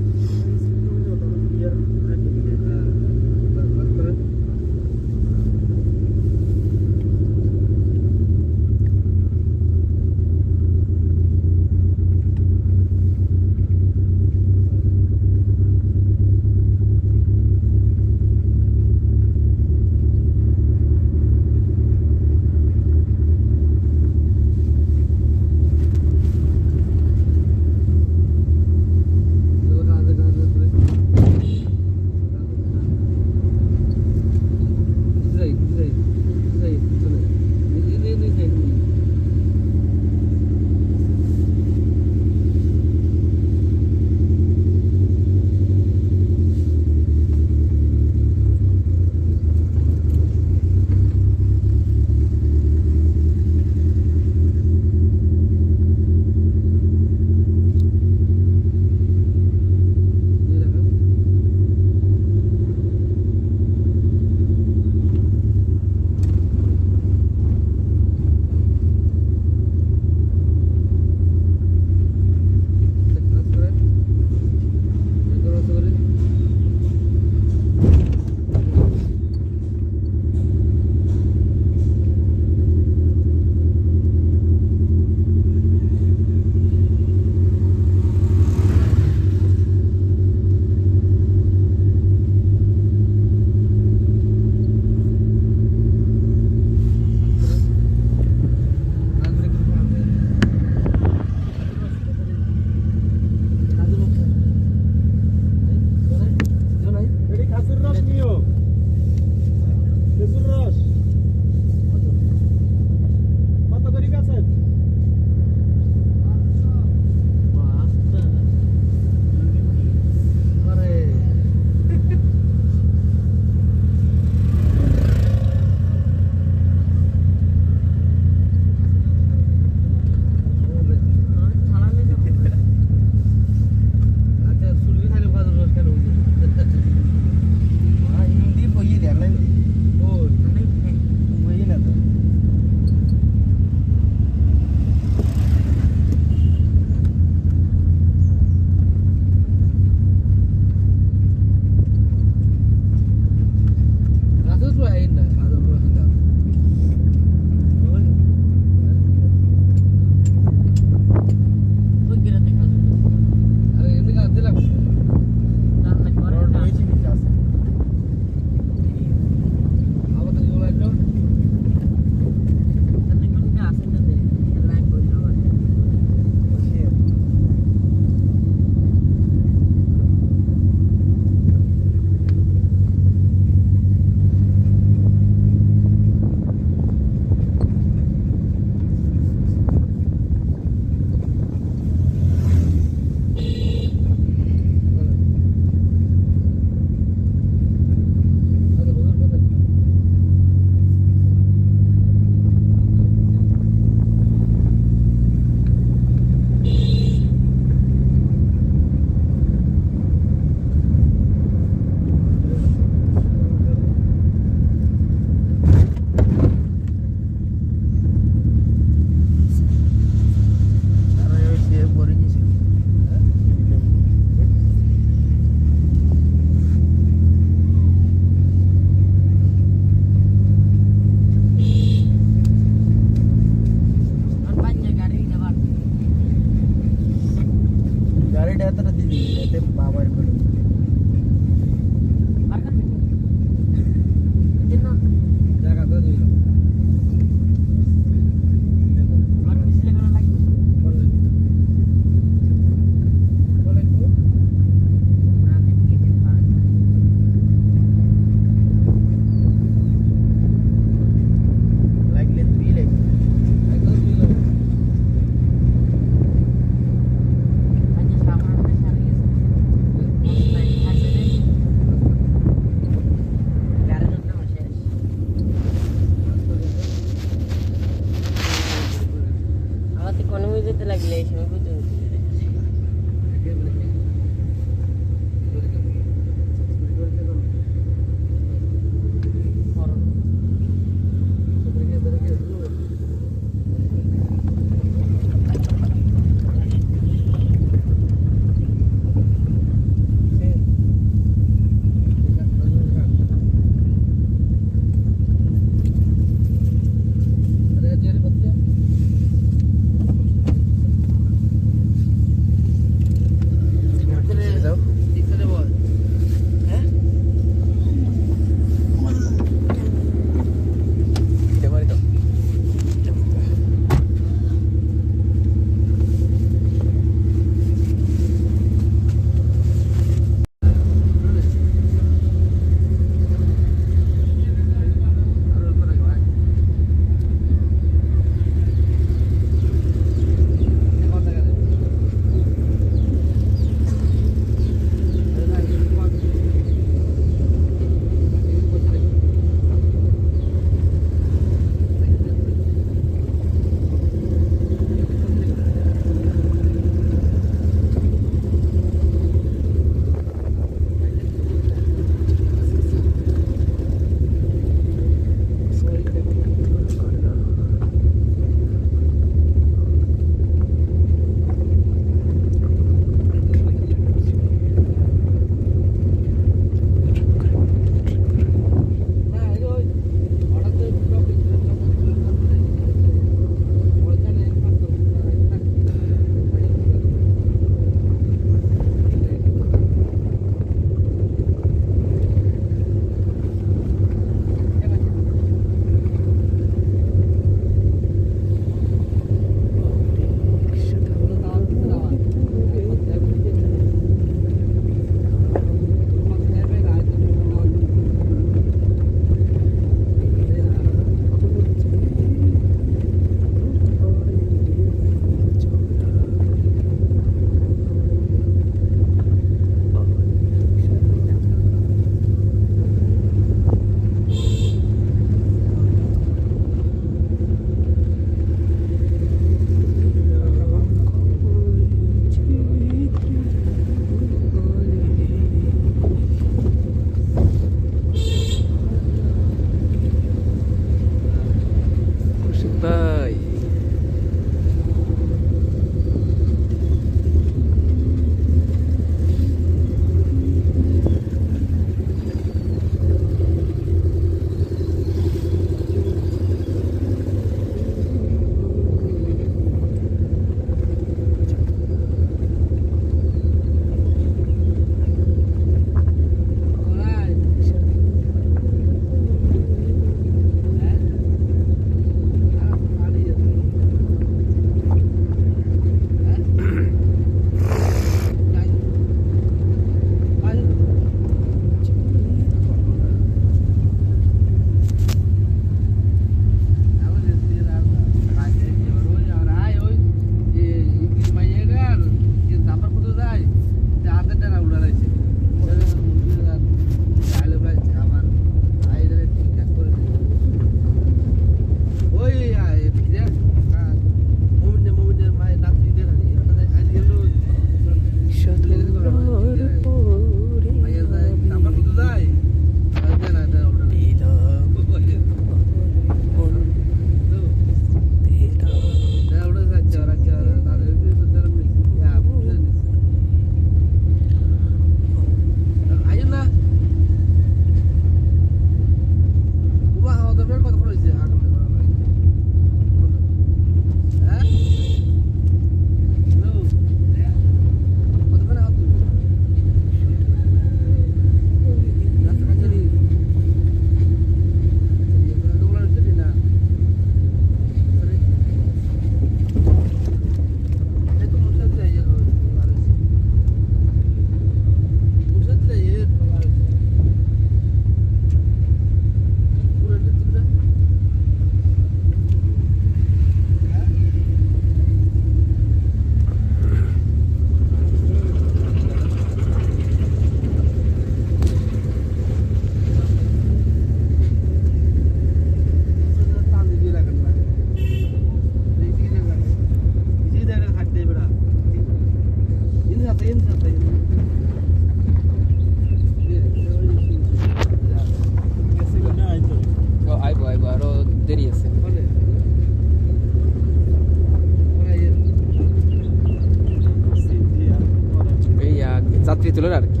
যাত্রী তোলার আর কি।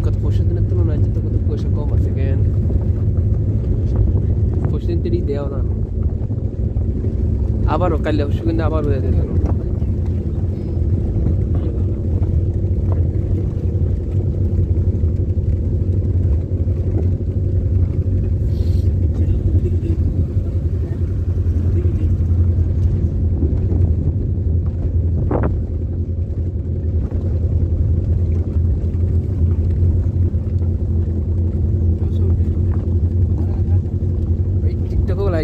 কত পরশু দিনের তুলনায় তো কত পয়সা কম আছে কেন? পরশু দিন তেরি দেওয়া না, আবারও কাল্লা পরশু কিন্তু আবার হয়ে যেত।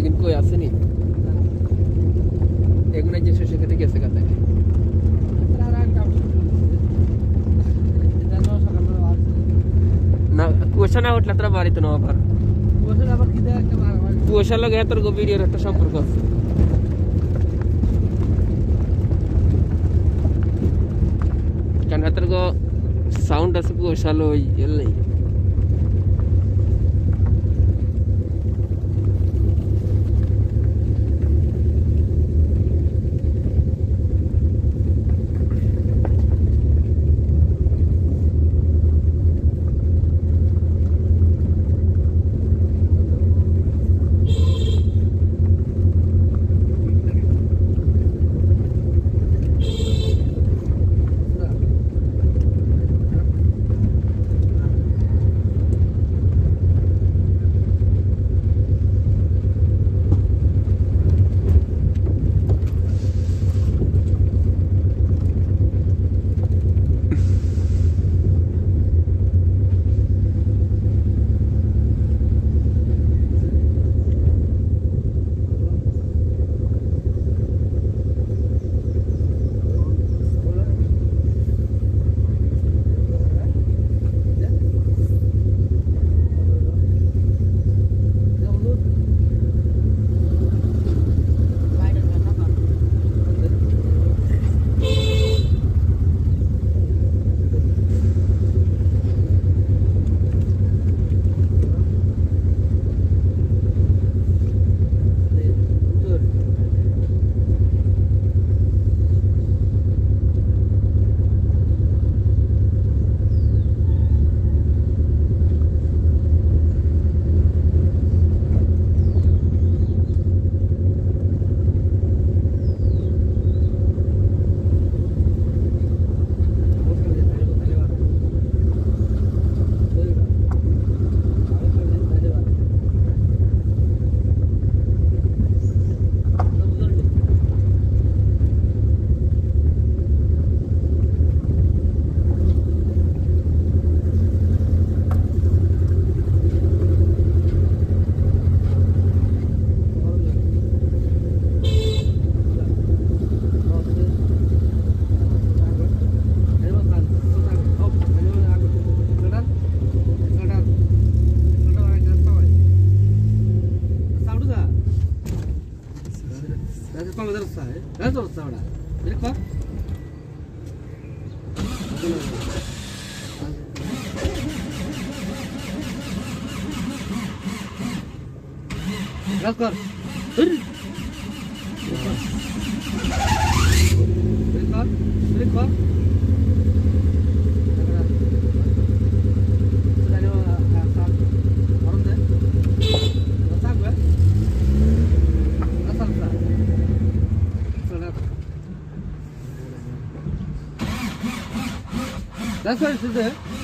কিন্তু কই আসেনি এগুলো যে সেখানে গেছে কথা না কুয়াশা না উঠলে তোরা বাড়িতে নেওয়া পার কুয়াশার লগে তোর ভিডিওর একটা সম্পর্ক আছে। কেন তোর সাউন্ড আছে কুয়াশালো এর নেই। Raskar. That's what it is there.